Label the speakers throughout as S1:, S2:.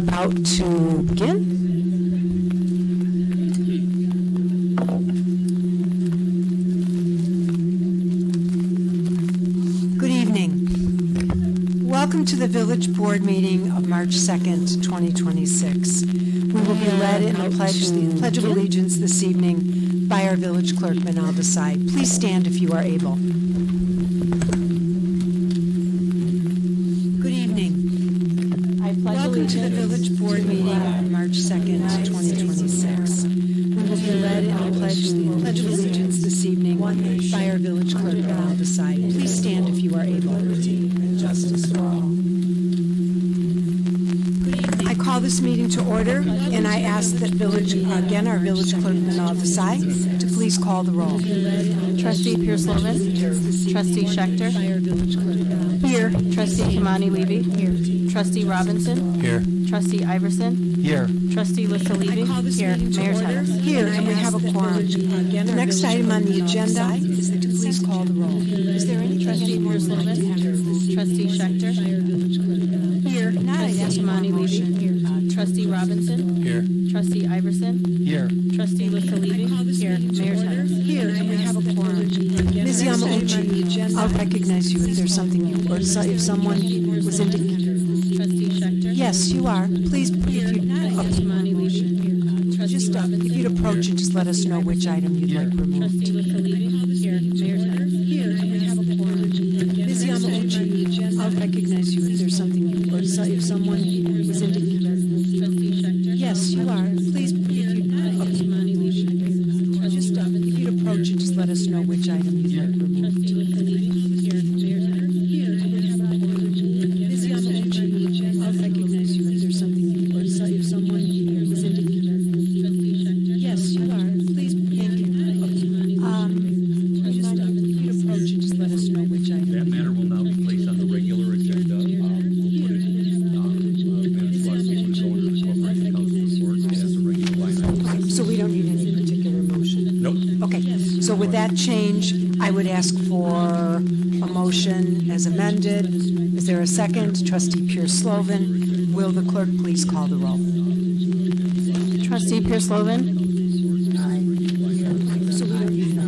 S1: about to begin. Good evening. Welcome to the Village Board meeting of March 2nd, 2026. We will be led in the Pledge of Allegiance this evening by our village clerk, Manal Desai. Please stand if you are able. Welcome to the Village Board meeting on March 2nd, 2026. We will be led in the Pledge of Allegiance this evening by our village clerk, Manal Desai. Please stand if you are able. Justice for all. I call this meeting to order, and I ask that our village clerk, Manal Desai, to please call the roll.
S2: Trustee Pierce-Lovan. Trustee Schechter.
S1: Here.
S2: Trustee Kamani Levy. Here. Trustee Robinson.
S3: Here.
S2: Trustee Iverson.
S3: Here.
S2: Trustee Lisa-Levy. Here. Mayor Thomas.
S1: Here, and we have a quorum. The next item on the agenda is to please call the roll. Is there any
S2: Trustee Pierce-Lovan. Trustee Schechter.
S1: Here.
S2: Trustee Kamani Levy. Here. Trustee Robinson.
S3: Here.
S2: Trustee Iverson.
S3: Here.
S2: Trustee Lisa-Levy. Here. Mayor Thomas.
S1: Here, and we have a quorum. Ms. Yamauchi, I'll recognize you if there's something you, or if someone was indicating.
S2: Trustee Schechter.
S1: Yes, you are. Please, if
S2: Trustee Kamani Levy. Here. Trustee
S1: just
S2: Robinson.
S1: if you'd approach and just let us know which item you'd like removed.
S2: Trustee Lisa-Levy. Here. Mayor Thomas.
S1: Here, and we have a quorum. Ms. Yamauchi, I'll recognize you if there's something you, or if someone was indicating.
S2: Trustee Schechter.
S1: Yes, you are. Please, if
S2: Trustee Kamani Levy. Here.
S1: just if you'd approach and just let us know which item you'd like removed.
S2: Trustee Lisa-Levy. Here. Mayor Thomas.
S1: Here, and we have a quorum. Ms. Yamauchi, I'll recognize you if there's something you, or if someone was indicating.
S2: Trustee Schechter.
S1: Yes, you are. Please, thank you. Just if you'd approach and just let us know which item.
S3: That matter will now be placed on the regular agenda. We'll put it in minutes last week when it's over to the Corporation Council report as a regular line item.
S1: So we don't need any particular motion?
S3: Nope.
S1: Okay, so with that change, I would ask for a motion as amended. Is there a second? Trustee Pierce-Slovan, will the clerk please call the roll?
S2: Trustee Pierce-Lovan.
S1: So we don't need a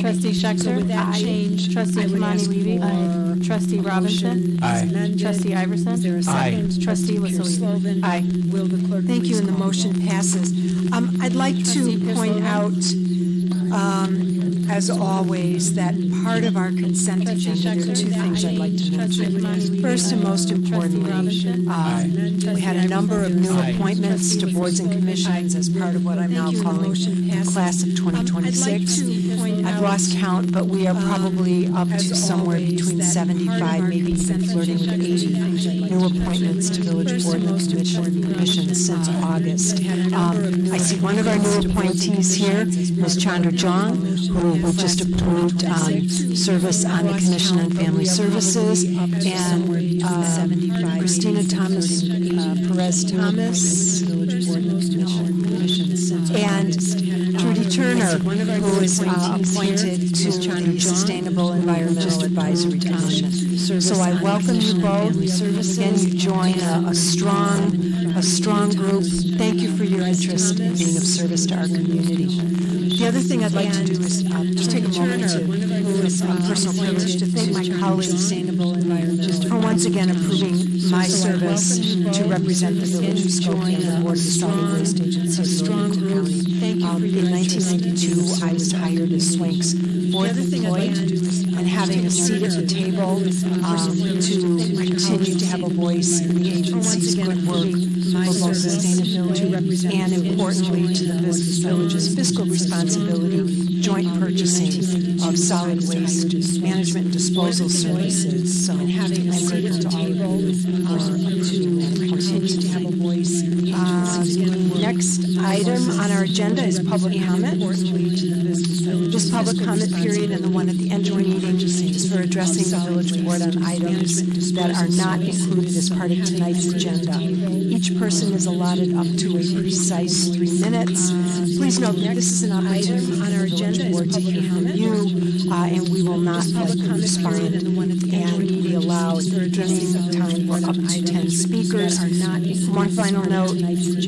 S2: Trustee Schechter.
S1: So with that change,
S2: Trustee
S1: I would ask
S2: Kamani Levy.
S1: for
S2: Trustee Robinson.
S1: motion as
S3: Aye.
S1: amended.
S2: Trustee Iverson.
S1: Is there a second?
S2: Trustee Lisa-Levy.
S1: Pierce-Slovan.
S2: Aye.
S1: Will the clerk Thank you, please and the call motion passes. I'd like
S2: Trustee
S1: to point
S2: Pierce-Lovan.
S1: out, as always, that part of our consent
S2: Trustee
S1: agenda, there are two
S2: Schechter.
S1: things I'd like to
S2: Trustee
S1: mention.
S2: Kamani Levy.
S1: First and most
S2: Trustee
S1: importantly,
S2: Robinson.
S1: we had a number of new
S3: Aye.
S1: appointments to boards and commissions as part of what I'm now calling the class of 2026. I've lost count, but we are probably up to somewhere between 75, maybe even flirting with 80 new appointments to village board and commissions since August. I see one of our new appointees here, Ms. Chandra Jong, who we just approved service on the Commission on Family Services, and Christina Thomas, Perez Thomas, and Trudy Turner, who is appointed to the Sustainable Environmental Advisory Commission. So I welcome you both. Again, you join a strong group. Thank you for your interest in being of service to our community. The other thing I'd like to do is just take a moment to, with personal privilege, to thank my colleagues for once again approving my service to represent the village of Spokane and the Board of the Solid Waste Agency of Wilmington County. In 1992, I was hired as Swank's fourth employee, and having a seat at the table to continue to have a voice in the agency's good work for both sustainability and, importantly, to the village's fiscal responsibility, joint purchasing of solid waste management and disposal services. So, and having a seat at the table to continue to have a voice. Next item on our agenda is public comment. This public comment period and the one at the end of the meeting is for addressing the village board on items that are not included as part of tonight's agenda. Each person is allotted up to a precise 3 minutes. Please note that this is an opportunity on our agenda board to hear from you, and we will not likely respond, and we allow at the beginning time for up to 10 speakers. One final note,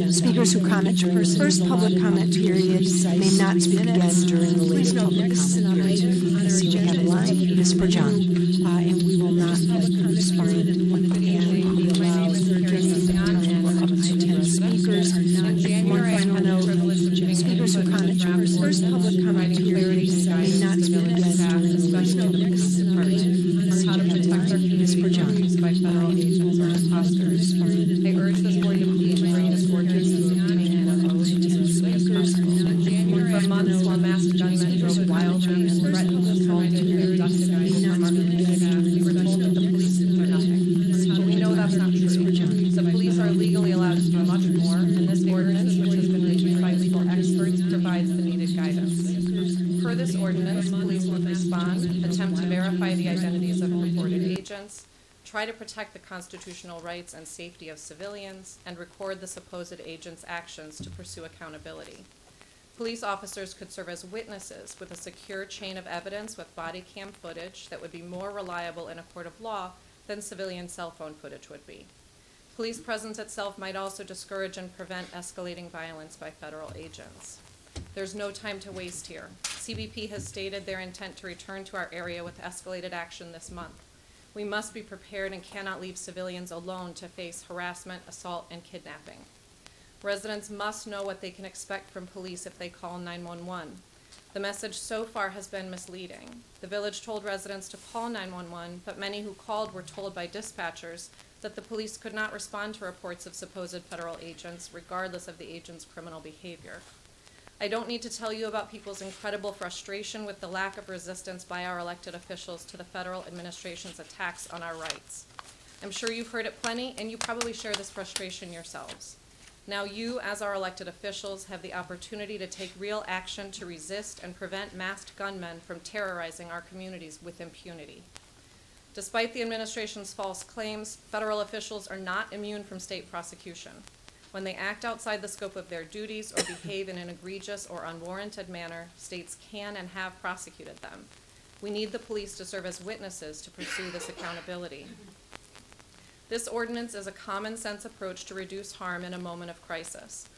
S1: speakers who comment during the first public comment period may not speak again during the later public comment period. I see we have a line, Ms. Burjan, and we will not likely respond, and we allow at the beginning time for up to 10 speakers. One final note, speakers who comment during the first public comment period may not speak again during the later public comment period. I see we have a line, Ms. Burjan,
S2: by federal agents or imposters. I urge this board to please bring this ordinance to a committee and vote as soon as possible. For months, while masked gunmen drove wildly and threatened to assault and abduct guys from our community, we were told that the police could do nothing. We know that's not true. The police are legally allowed to do much more, and this ordinance, which has been reviewed by legal experts, provides the needed guidance. Per this ordinance, police will respond, attempt to verify the identities of reported agents, try to protect the constitutional rights and safety of civilians, and record the supposed agents' actions to pursue accountability. Police officers could serve as witnesses with a secure chain of evidence with body cam footage that would be more reliable in a court of law than civilian cell phone footage would be. Police presence itself might also discourage and prevent escalating violence by federal agents. There's no time to waste here. CBP has stated their intent to return to our area with escalated action this month. We must be prepared and cannot leave civilians alone to face harassment, assault, and kidnapping. Residents must know what they can expect from police if they call 911. The message so far has been misleading. The village told residents to call 911, but many who called were told by dispatchers that the police could not respond to reports of supposed federal agents, regardless of the agent's criminal behavior. I don't need to tell you about people's incredible frustration with the lack of resistance by our elected officials to the federal administration's attacks on our rights. I'm sure you've heard it plenty, and you probably share this frustration yourselves. Now you, as our elected officials, have the opportunity to take real action to resist and prevent masked gunmen from terrorizing our communities with impunity. Despite the administration's false claims, federal officials are not immune from state prosecution. When they act outside the scope of their duties or behave in an egregious or unwarranted manner, states can and have prosecuted them. We need the police to serve as witnesses to pursue this accountability. This ordinance is a common sense approach to reduce harm in a moment of crisis.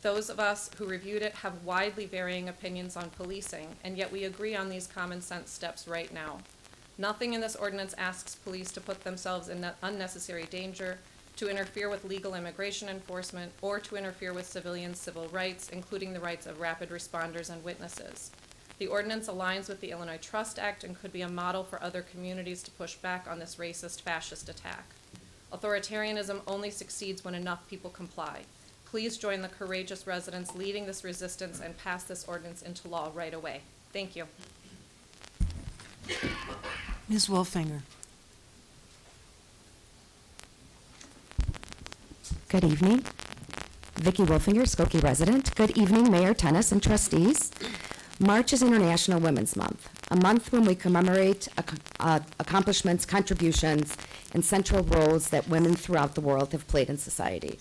S2: Those of us who reviewed it have widely varying opinions on policing, and yet we agree on these common sense steps right now. Nothing in this ordinance asks police to put themselves in unnecessary danger, to interfere with legal immigration enforcement, or to interfere with civilians' civil rights, including the rights of rapid responders and witnesses. The ordinance aligns with the Illinois Trust Act and could be a model for other communities to push back on this racist, fascist attack. Authoritarianism only succeeds when enough people comply. Please join the courageous residents leading this resistance and pass this ordinance into law right away. Thank you.
S1: Ms. Wolfinger.
S4: Good evening. Vicki Wolfinger, Skokie resident. Good evening, Mayor Tennis and trustees. March is International Women's Month, a month when we commemorate accomplishments, contributions, and central roles that women throughout the world have played in society.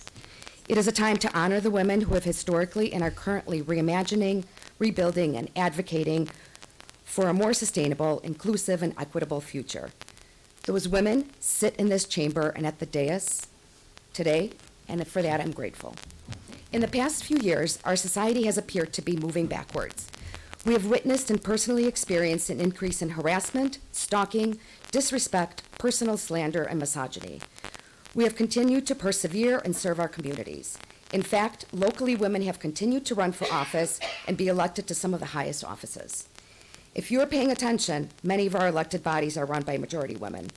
S4: It is a time to honor the women who have historically and are currently reimagining, rebuilding, and advocating for a more sustainable, inclusive, and equitable future. Those women sit in this chamber and at the dais today, and for that I'm grateful. In the past few years, our society has appeared to be moving backwards. We have witnessed and personally experienced an increase in harassment, stalking, disrespect, personal slander, and misogyny. We have continued to persevere and serve our communities. In fact, locally, women have continued to run for office and be elected to some of the highest offices. If you are paying attention, many of our elected bodies are run by majority women.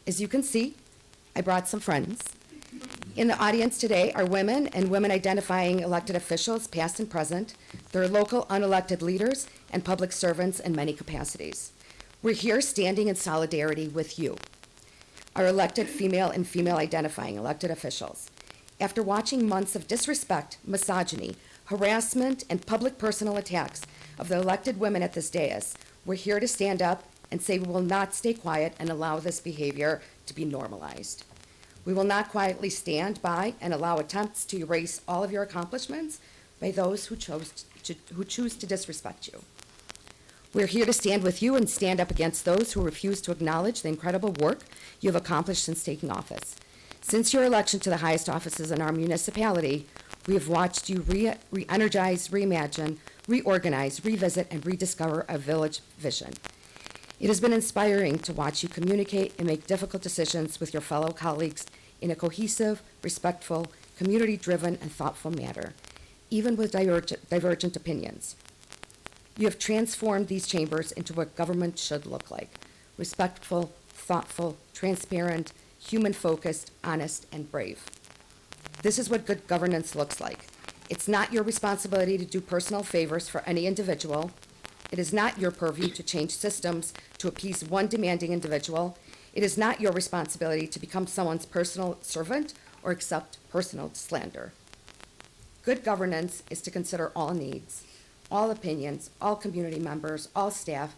S4: As you can see, I brought some friends. In the audience today are women and women identifying elected officials, past and present. There are local unelected leaders and public servants in many capacities. We're here standing in solidarity with you, our elected female and female identifying elected officials. After watching months of disrespect, misogyny, harassment, and public personal attacks of the elected women at this dais, we're here to stand up and say we will not stay quiet and allow this behavior to be normalized. We will not quietly stand by and allow attempts to erase all of your accomplishments by those who choose to disrespect you. We're here to stand with you and stand up against those who refuse to acknowledge the incredible work you have accomplished since taking office. Since your election to the highest offices in our municipality, we have watched you re-energize, reimagine, reorganize, revisit, and rediscover a village vision. It has been inspiring to watch you communicate and make difficult decisions with your fellow colleagues in a cohesive, respectful, community-driven, and thoughtful manner, even with divergent opinions. You have transformed these chambers into what government should look like: respectful, thoughtful, transparent, human-focused, honest, and brave. This is what good governance looks like. It's not your responsibility to do personal favors for any individual. It is not your purview to change systems to appease one demanding individual. It is not your responsibility to become someone's personal servant or accept personal slander. Good governance is to consider all needs, all opinions, all community members, all staff,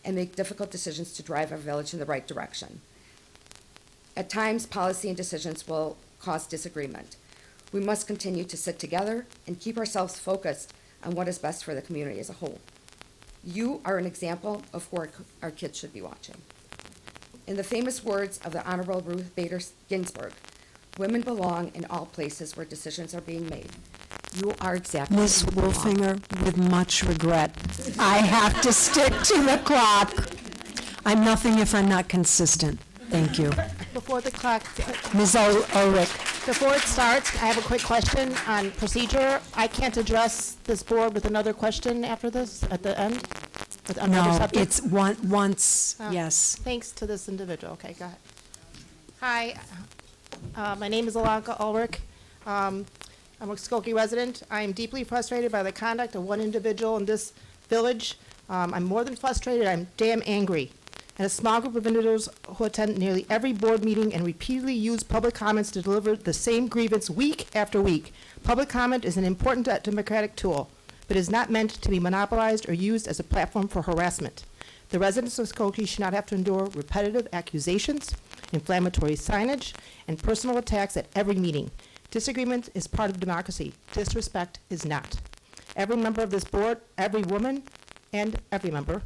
S4: and make difficult decisions to drive our village in the right direction. At times, policy and decisions will cause disagreement. We must continue to sit together and keep ourselves focused on what is best for the community as a whole. You are an example of who our kids should be watching. In the famous words of the Honorable Ruth Bader Ginsburg, women belong in all places where decisions are being made. You are exactly
S1: Ms.
S4: who you belong.
S1: Wolfinger, with much regret, I have to stick to the clock. I'm nothing if I'm not consistent. Thank you.
S5: Before the clock,
S1: Ms. Ulrich.
S5: before it starts, I have a quick question on procedure. I can't address this board with another question after this, at the end? With another
S1: No,
S5: subject?
S1: it's once,
S5: Oh.
S1: yes.
S5: Thanks to this individual. Okay, go ahead. Hi, my name is Alanka Ulrich. I'm a Skokie resident. I am deeply frustrated by the conduct of one individual in this village. I'm more than frustrated, I'm damn angry. And a small group of individuals who attend nearly every board meeting and repeatedly use public comments to deliver the same grievance week after week. Public comment is an important democratic tool, but is not meant to be monopolized or used as a platform for harassment. The residents of Skokie should not have to endure repetitive accusations, inflammatory signage, and personal attacks at every meeting. Disagreement is part of democracy. Disrespect is not. Every member of this board, every woman, and every member,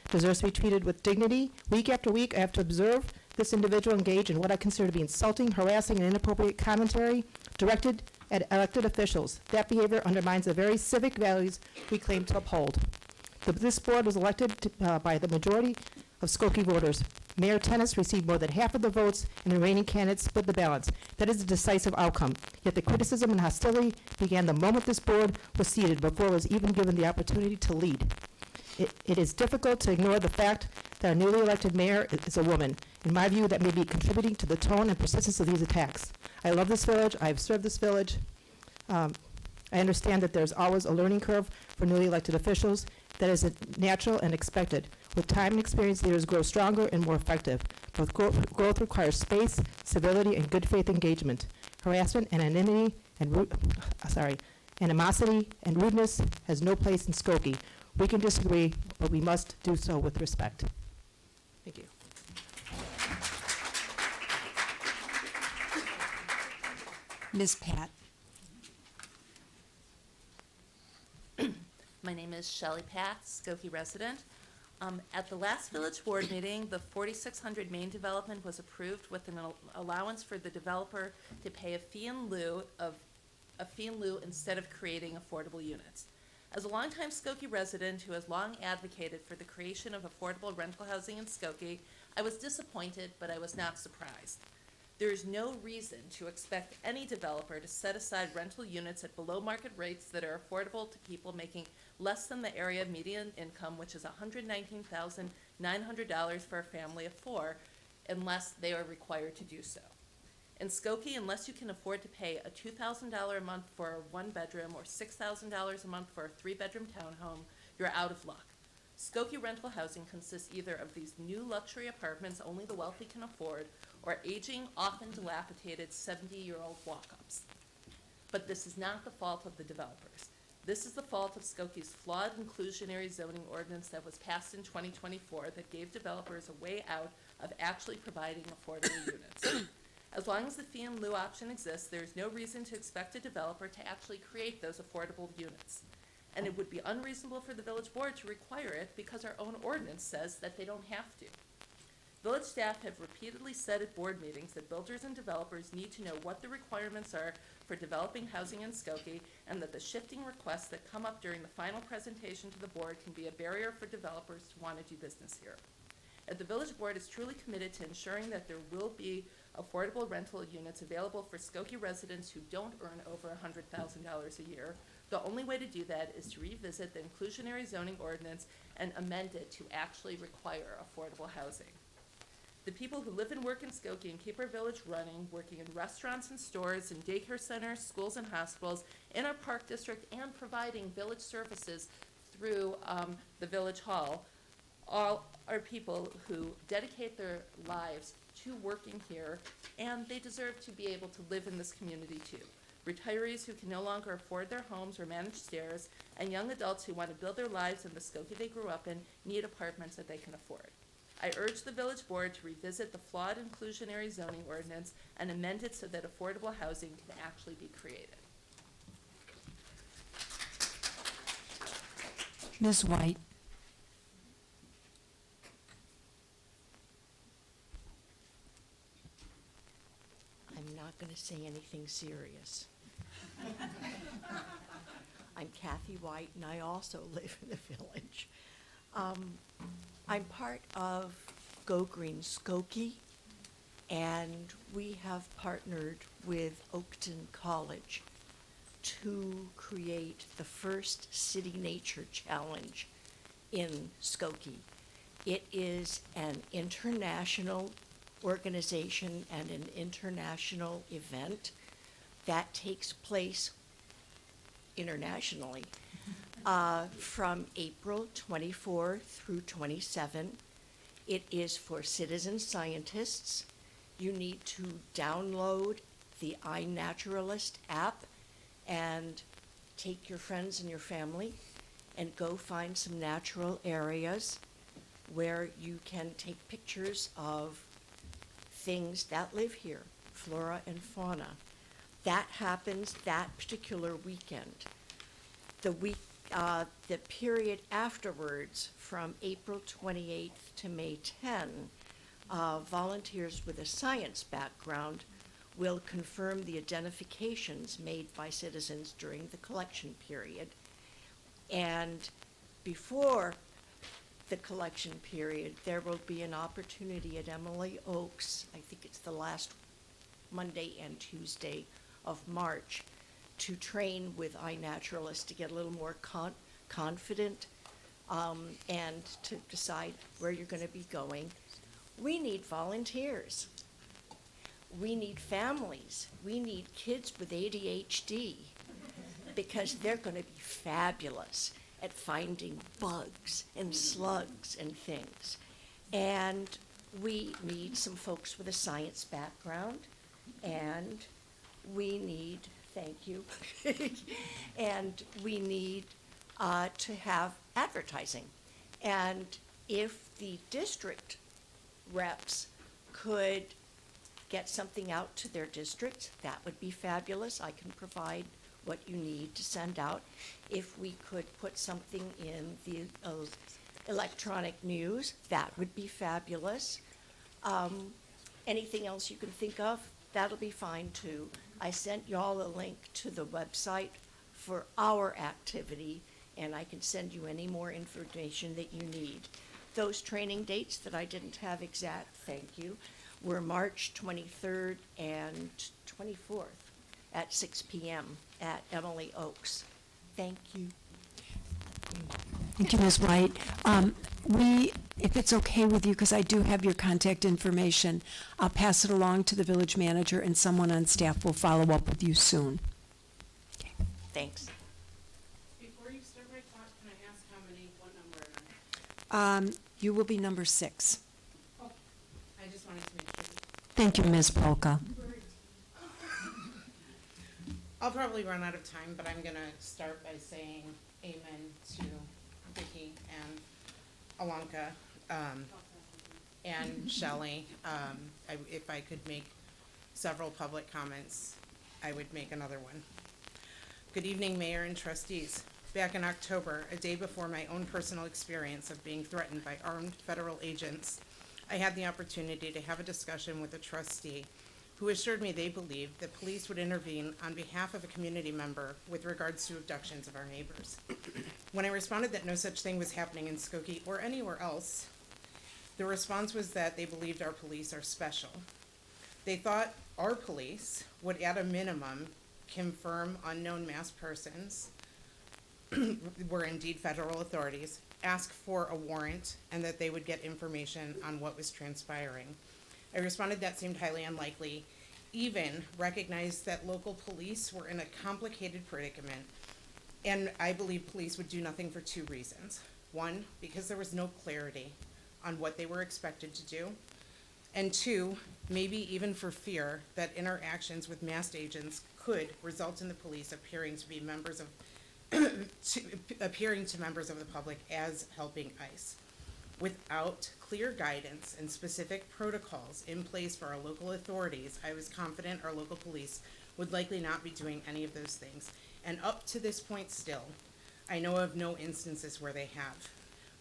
S5: deserves to be treated with dignity. Week after week, I have to observe this individual engage in what I consider to be insulting, harassing, and inappropriate commentary directed at elected officials. That behavior undermines the very civic values we claim to uphold. This board was elected by the majority of Skokie voters. Mayor Tennis received more than half of the votes, and the remaining candidates split the balance. That is a decisive outcome. Yet the criticism and hostility began the moment this board was seated, before it was even given the opportunity to lead. It is difficult to ignore the fact that our newly elected mayor is a woman. In my view, that may be contributing to the tone and persistence of these attacks. I love this village. I have served this village. I understand that there's always a learning curve for newly elected officials. That is natural and expected. With time and experience, leaders grow stronger and more effective. But growth requires space, civility, and good faith engagement. Harassment and animosity and rudeness has no place in Skokie. We can disagree, but we must do so with respect. Thank you.
S1: Ms. Pat.
S6: My name is Shelley Path, Skokie resident. At the last village board meeting, the 4600 Main development was approved with an allowance for the developer to pay a fee in lieu instead of creating affordable units. As a longtime Skokie resident who has long advocated for the creation of affordable rental housing in Skokie, I was disappointed, but I was not surprised. There is no reason to expect any developer to set aside rental units at below market rates that are affordable to people making less than the area median income, which is $119,900 for a family of four, unless they are required to do so. In Skokie, unless you can afford to pay a $2,000 a month for a one-bedroom or $6,000 a month for a three-bedroom townhome, you're out of luck. Skokie rental housing consists either of these new luxury apartments only the wealthy can afford, or aging, often dilapidated 70-year-old walk-ups. But this is not the fault of the developers. This is the fault of Skokie's flawed inclusionary zoning ordinance that was passed in 2024 that gave developers a way out of actually providing affordable units. As long as the fee in lieu option exists, there is no reason to expect a developer to actually create those affordable units. And it would be unreasonable for the village board to require it because our own ordinance says that they don't have to. Village staff have repeatedly said at board meetings that builders and developers need to know what the requirements are for developing housing in Skokie, and that the shifting requests that come up during the final presentation to the board can be a barrier for developers to want to do business here. And the village board is truly committed to ensuring that there will be affordable rental units available for Skokie residents who don't earn over $100,000 a year. The only way to do that is to revisit the inclusionary zoning ordinance and amend it to actually require affordable housing. The people who live and work in Skokie and keep our village running, working in restaurants and stores, in daycare centers, schools and hospitals, in our park district, and providing village services through the village hall, all are people who dedicate their lives to working here, and they deserve to be able to live in this community too. Retirees who can no longer afford their homes or manage stairs, and young adults who want to build their lives in the Skokie they grew up in need apartments that they can afford. I urge the village board to revisit the flawed inclusionary zoning ordinance and amend it so that affordable housing can actually be created.
S1: Ms. White.
S7: I'm not going to say anything serious. I'm Kathy White, and I also live in the village. I'm part of Go Green Skokie, and we have partnered with Oakton College to create the first City Nature Challenge in Skokie. It is an international organization and an international event that takes place internationally from April 24 through 27. It is for citizen scientists. You need to download the iNaturalist app and take your friends and your family and go find some natural areas where you can take pictures of things that live here, flora and fauna. That happens that particular weekend. The period afterwards, from April 28th to May 10, volunteers with a science background will confirm the identifications made by citizens during the collection period. And before the collection period, there will be an opportunity at Emily Oaks, I think it's the last Monday and Tuesday of March, to train with iNaturalist to get a little more confident and to decide where you're going to be going. We need volunteers. We need families. We need kids with ADHD because they're going to be fabulous at finding bugs and slugs and things. And we need some folks with a science background, and we need, thank you, and we need to have advertising. And if the district reps could get something out to their districts, that would be fabulous. I can provide what you need to send out. If we could put something in the electronic news, that would be fabulous. Anything else you can think of, that'll be fine too. I sent y'all a link to the website for our activity, and I can send you any more information that you need. Those training dates that I didn't have exact, thank you, were March 23rd and 24th at 6 p.m. at Emily Oaks. Thank you.
S1: Thank you, Ms. White. If it's okay with you, because I do have your contact information, I'll pass it along to the village manager, and someone on staff will follow up with you soon. Okay.
S7: Thanks.
S8: Before you start my talk, can I ask what number am I?
S1: You will be number 6.
S8: Oh, I just wanted to make sure.
S1: Thank you, Ms. Polka.
S8: I'll probably run out of time, but I'm gonna start by saying amen to Vicki and Alonka, and Shelley. If I could make several public comments, I would make another one. Good evening, Mayor and trustees. Back in October, a day before my own personal experience of being threatened by armed federal agents, I had the opportunity to have a discussion with a trustee who assured me they believed that police would intervene on behalf of a community member with regards to abductions of our neighbors. When I responded that no such thing was happening in Skokie or anywhere else, the response was that they believed our police are special. They thought our police would, at a minimum, confirm unknown masked persons were indeed federal authorities, ask for a warrant, and that they would get information on what was transpiring. I responded that seemed highly unlikely, even recognized that local police were in a complicated predicament, and I believe police would do nothing for two reasons. One, because there was no clarity on what they were expected to do, and two, maybe even for fear that interactions with masked agents could result in the police appearing to be members of appearing to members of the public as helping ICE. Without clear guidance and specific protocols in place for our local authorities, I was confident our local police would likely not be doing any of those things. And up to this point still, I know of no instances where they have.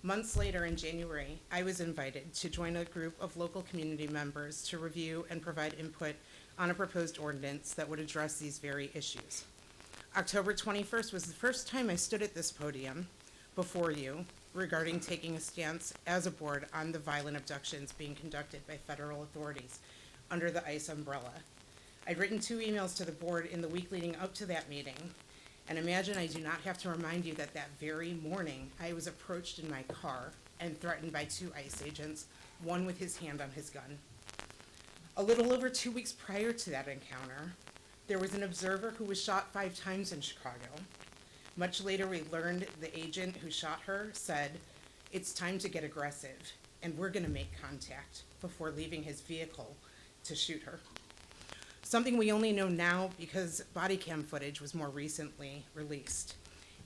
S8: Months later in January, I was invited to join a group of local community members to review and provide input on a proposed ordinance that would address these very issues. October 21st was the first time I stood at this podium before you regarding taking a stance as a board on the violent abductions being conducted by federal authorities under the ICE umbrella. I'd written 2 emails to the board in the week leading up to that meeting, and imagine I do not have to remind you that that very morning I was approached in my car and threatened by 2 ICE agents, one with his hand on his gun. A little over 2 weeks prior to that encounter, there was an observer who was shot 5 times in Chicago. Much later, we learned the agent who shot her said, "It's time to get aggressive, and we're gonna make contact," before leaving his vehicle to shoot her. Something we only know now because body cam footage was more recently released.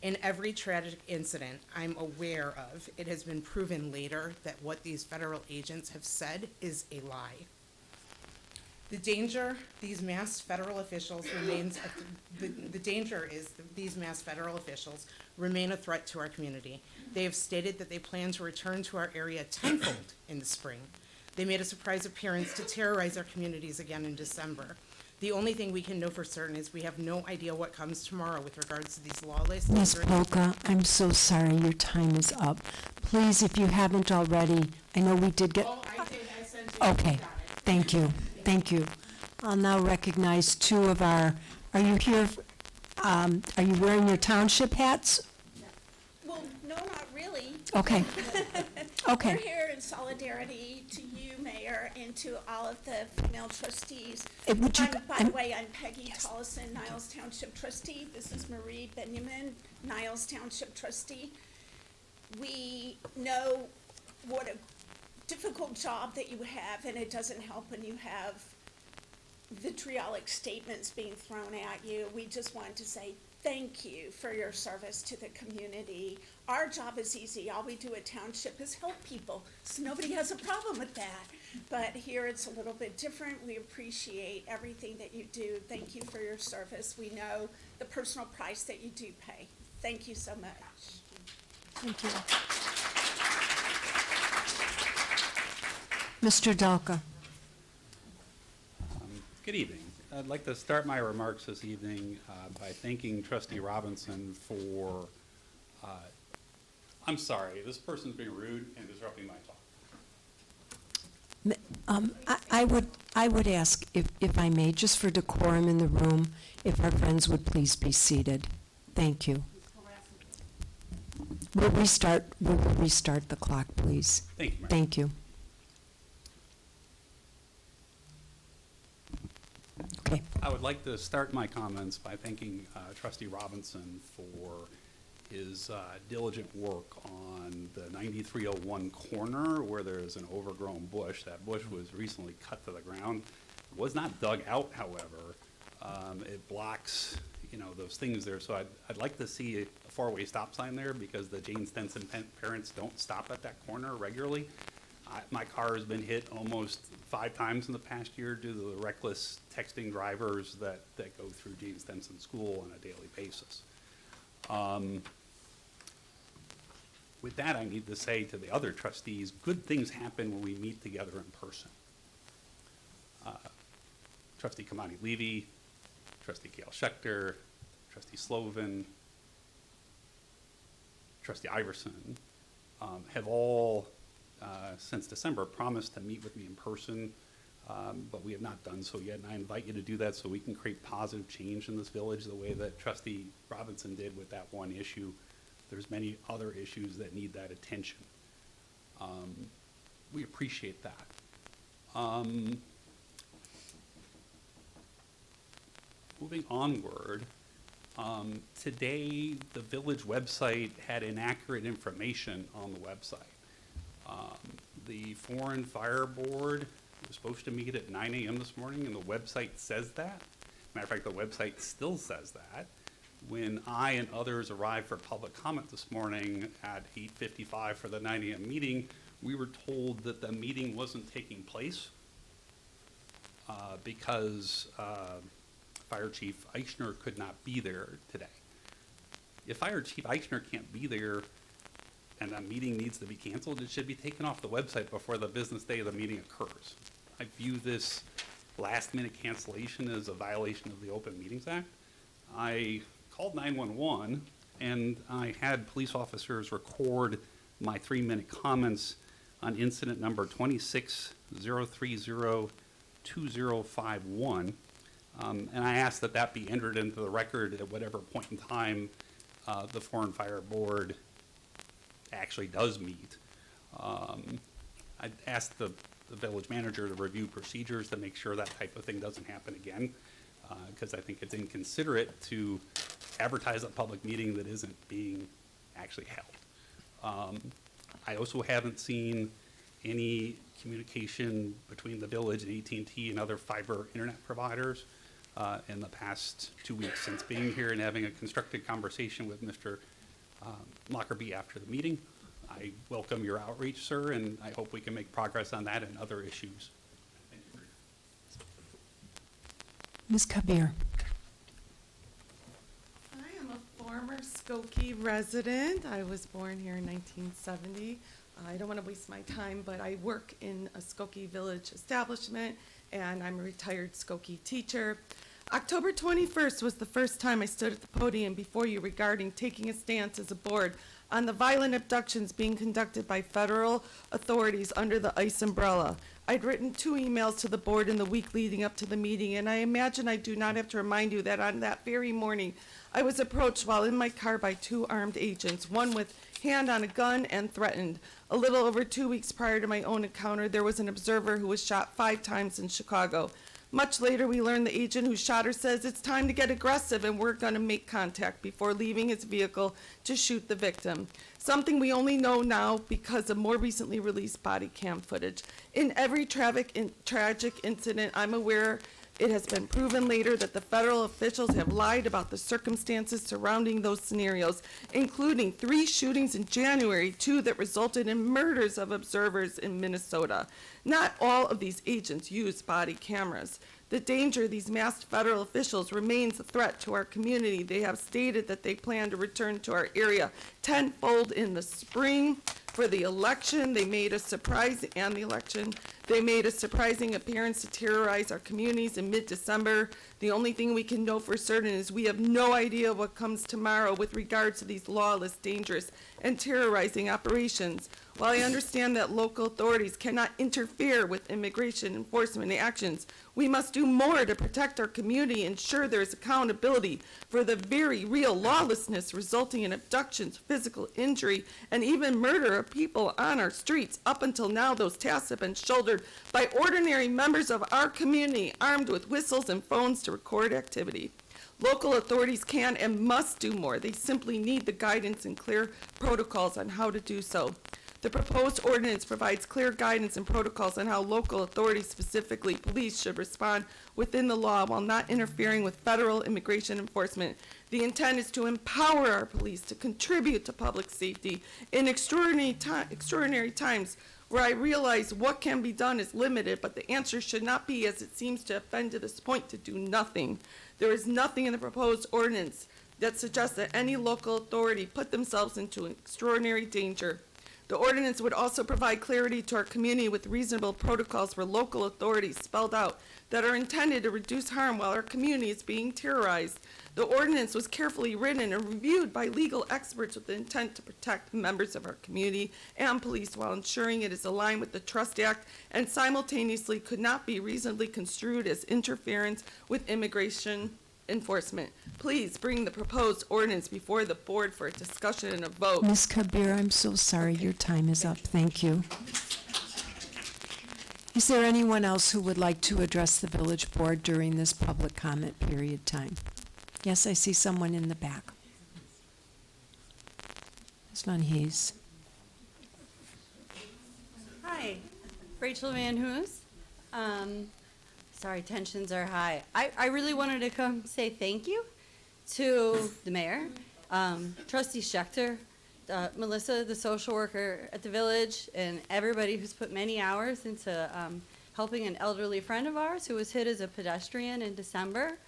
S8: In every tragic incident I'm aware of, it has been proven later that what these federal agents have said is a lie. The danger these masked federal officials the danger is that these masked federal officials remain a threat to our community. They have stated that they plan to return to our area tenfold in the spring. They made a surprise appearance to terrorize our communities again in December. The only thing we can know for certain is we have no idea what comes tomorrow with regards to these lawless.
S1: Ms. Polka, I'm so sorry, your time is up. Please, if you haven't already, I know we did get.
S8: Oh, I did, I sent you.
S1: Okay, thank you, thank you. I'll now recognize 2 of our, are you here, are you wearing your township hats?
S9: Well, no, not really.
S1: Okay, okay.
S9: We're here in solidarity to you, Mayor, and to all of the female trustees.
S1: Would you-
S9: By the way, I'm Peggy Tollison, Niles Township trustee. This is Marie Benjamin, Niles Township trustee. We know what a difficult job that you have, and it doesn't help when you have vitriolic statements being thrown at you. We just wanted to say thank you for your service to the community. Our job is easy. All we do at Township is help people, so nobody has a problem with that. But here it's a little bit different. We appreciate everything that you do. Thank you for your service. We know the personal price that you do pay. Thank you so much.
S1: Thank you. Mr. Dalka.
S10: Good evening. I'd like to start my remarks this evening by thanking Trustee Robinson for, I'm sorry, this person's being rude and disrupting my talk.
S1: I would ask, if I may, just for decorum in the room, if our friends would please be seated. Thank you. We'll restart the clock, please.
S10: Thank you, Mayor.
S1: Thank you. Okay.
S10: I would like to start my comments by thanking Trustee Robinson for his diligent work on the 9301 corner where there's an overgrown bush. That bush was recently cut to the ground. It was not dug out, however. It blocks, you know, those things there. So I'd like to see a four-way stop sign there, because the Jane Stenson parents don't stop at that corner regularly. My car has been hit almost 5 times in the past year due to the reckless texting drivers that go through Jane Stenson School on a daily basis. With that, I need to say to the other trustees, good things happen when we meet together in person. Trustee Kamani Levy, Trustee Gail Schechter, Trustee Slovin, Trustee Iverson, have all, since December, promised to meet with me in person, but we have not done so yet, and I invite you to do that so we can create positive change in this village the way that Trustee Robinson did with that one issue. There's many other issues that need that attention. We appreciate that. Moving onward, today the village website had inaccurate information on the website. The Foreign Fire Board was supposed to meet at 9 a.m. this morning, and the website says that. Matter of fact, the website still says that. When I and others arrived for public comment this morning at 8:55 for the 9 a.m. meeting, we were told that the meeting wasn't taking place because Fire Chief Eichner could not be there today. If Fire Chief Eichner can't be there and a meeting needs to be canceled, it should be taken off the website before the business day of the meeting occurs. I view this last-minute cancellation as a violation of the Open Meetings Act. I called 911, and I had police officers record my 3-minute comments on incident number 260302051, and I asked that that be entered into the record at whatever point in time the Foreign Fire Board actually does meet. I asked the village manager to review procedures to make sure that type of thing doesn't happen again, because I think it's inconsiderate to advertise a public meeting that isn't being actually held. I also haven't seen any communication between the village and AT&T and other fiber internet providers in the past 2 weeks since being here and having a constructive conversation with Mr. Lockerbie after the meeting. I welcome your outreach, sir, and I hope we can make progress on that and other issues. Thank you.
S1: Ms. Kabir.
S11: I am a former Skokie resident. I was born here in 1970. I don't want to waste my time, but I work in a Skokie Village establishment, and I'm a retired Skokie teacher. October 21st was the first time I stood at the podium before you regarding taking a stance as a board on the violent abductions being conducted by federal authorities under the ICE umbrella. I'd written 2 emails to the board in the week leading up to the meeting, and I imagine I do not have to remind you that on that very morning, I was approached while in my car by 2 armed agents, one with hand on a gun and threatened. A little over 2 weeks prior to my own encounter, there was an observer who was shot 5 times in Chicago. Much later, we learned the agent who shot her says it's time to get aggressive and we're going to make contact before leaving his vehicle to shoot the victim. Something we only know now because of more recently released body cam footage. In every tragic incident, I'm aware it has been proven later that the federal officials have lied about the circumstances surrounding those scenarios, including 3 shootings in January, 2 that resulted in murders of observers in Minnesota. Not all of these agents use body cameras. The danger of these masked federal officials remains a threat to our community. They have stated that they plan to return to our area tenfold in the spring. For the election, they made a surprising appearance to terrorize our communities in mid-December. The only thing we can know for certain is we have no idea what comes tomorrow with regards to these lawless, dangerous, and terrorizing operations. While I understand that local authorities cannot interfere with immigration enforcement actions, we must do more to protect our community and ensure there is accountability for the very real lawlessness resulting in abductions, physical injury, and even murder of people on our streets. Up until now, those tasks have been shouldered by ordinary members of our community armed with whistles and phones to record activity. Local authorities can and must do more. They simply need the guidance and clear protocols on how to do so. The proposed ordinance provides clear guidance and protocols on how local authorities, specifically police, should respond within the law while not interfering with federal immigration enforcement. The intent is to empower our police to contribute to public safety in extraordinary times where I realize what can be done is limited, but the answer should not be, as it seems to have been to this point, to do nothing. There is nothing in the proposed ordinance that suggests that any local authority put themselves into extraordinary danger. The ordinance would also provide clarity to our community with reasonable protocols for local authorities spelled out that are intended to reduce harm while our community is being terrorized. The ordinance was carefully written and reviewed by legal experts with the intent to protect members of our community and police while ensuring it is aligned with the Trust Act and simultaneously could not be reasonably construed as interference with immigration enforcement. Please bring the proposed ordinance before the board for a discussion and a vote.
S1: Ms. Kabir, I'm so sorry, your time is up. Thank you. Is there anyone else who would like to address the village board during this public comment period time? Yes, I see someone in the back. Ms. Van Hees.
S12: Hi, Rachel Van Hoos. Sorry, tensions are high. I really wanted to come say thank you to the mayor, Trustee Schechter, Melissa, the social worker at the village, and everybody who's put many hours into helping an elderly friend of ours who was hit as a pedestrian in December.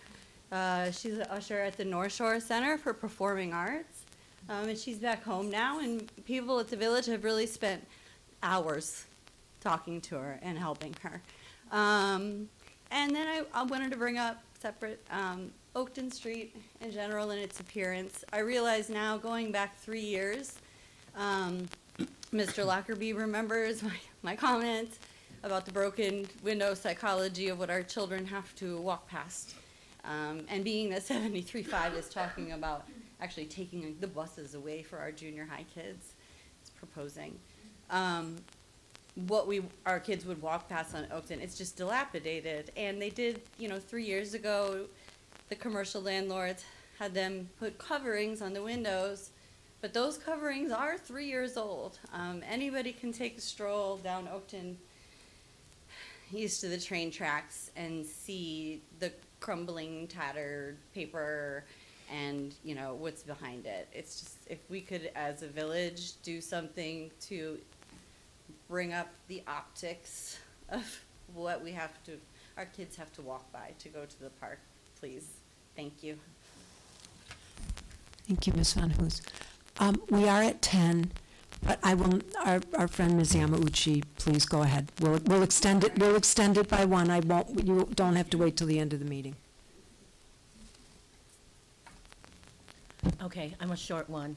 S12: She's an usher at the North Shore Center for Performing Arts, and she's back home now, and people at the village have really spent hours talking to her and helping her. And then I wanted to bring up separate Oakton Street in general and its appearance. I realize now, going back 3 years, Mr. Lockerbie remembers my comment about the broken window psychology of what our children have to walk past. And being that 73.5 is talking about actually taking the buses away for our junior high kids, it's proposing. What our kids would walk past on Oakton, it's just dilapidated. And they did, 3 years ago, the commercial landlords had them put coverings on the windows, but those coverings are 3 years old. Anybody can take a stroll down Oakton east of the train tracks and see the crumbling, tattered paper and, what's behind it. It's just, if we could, as a village, do something to bring up the optics of what our kids have to walk by to go to the park, please. Thank you.
S1: Thank you, Ms. Van Hoos. We are at 10, but our friend Ms. Yamauchi, please go ahead. We'll extend it by one. You don't have to wait till the end of the meeting.
S13: Okay, I'm a short one.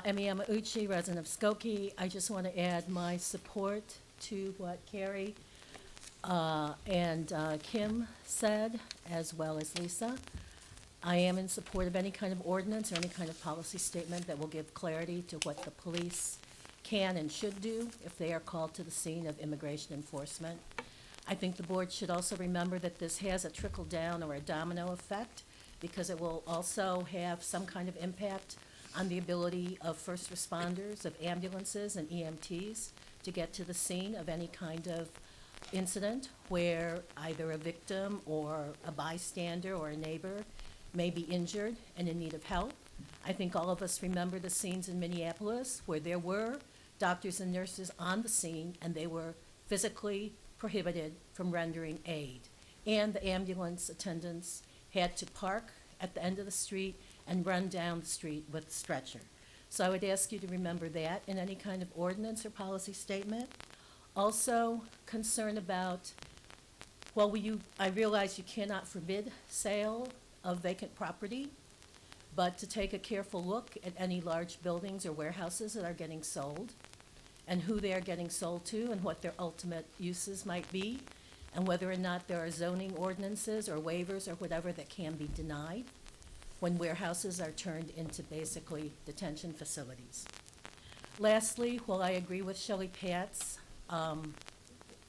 S13: Emmy Yamauchi, resident of Skokie. I just want to add my support to what Carrie and Kim said, as well as Lisa. I am in support of any kind of ordinance or any kind of policy statement that will give clarity to what the police can and should do if they are called to the scene of immigration enforcement. I think the board should also remember that this has a trickle-down or a domino effect, because it will also have some kind of impact on the ability of first responders, of ambulances and EMTs to get to the scene of any kind of incident where either a victim or a bystander or a neighbor may be injured and in need of help. I think all of us remember the scenes in Minneapolis where there were doctors and nurses on the scene and they were physically prohibited from rendering aid. And the ambulance attendants had to park at the end of the street and run down the street with a stretcher. So I would ask you to remember that in any kind of ordinance or policy statement. Also, concern about, I realize you cannot forbid sale of vacant property, but to take a careful look at any large buildings or warehouses that are getting sold and who they are getting sold to and what their ultimate uses might be, and whether or not there are zoning ordinances or waivers or whatever that can be denied when warehouses are turned into basically detention facilities. Lastly, while I agree with Shelley Patt's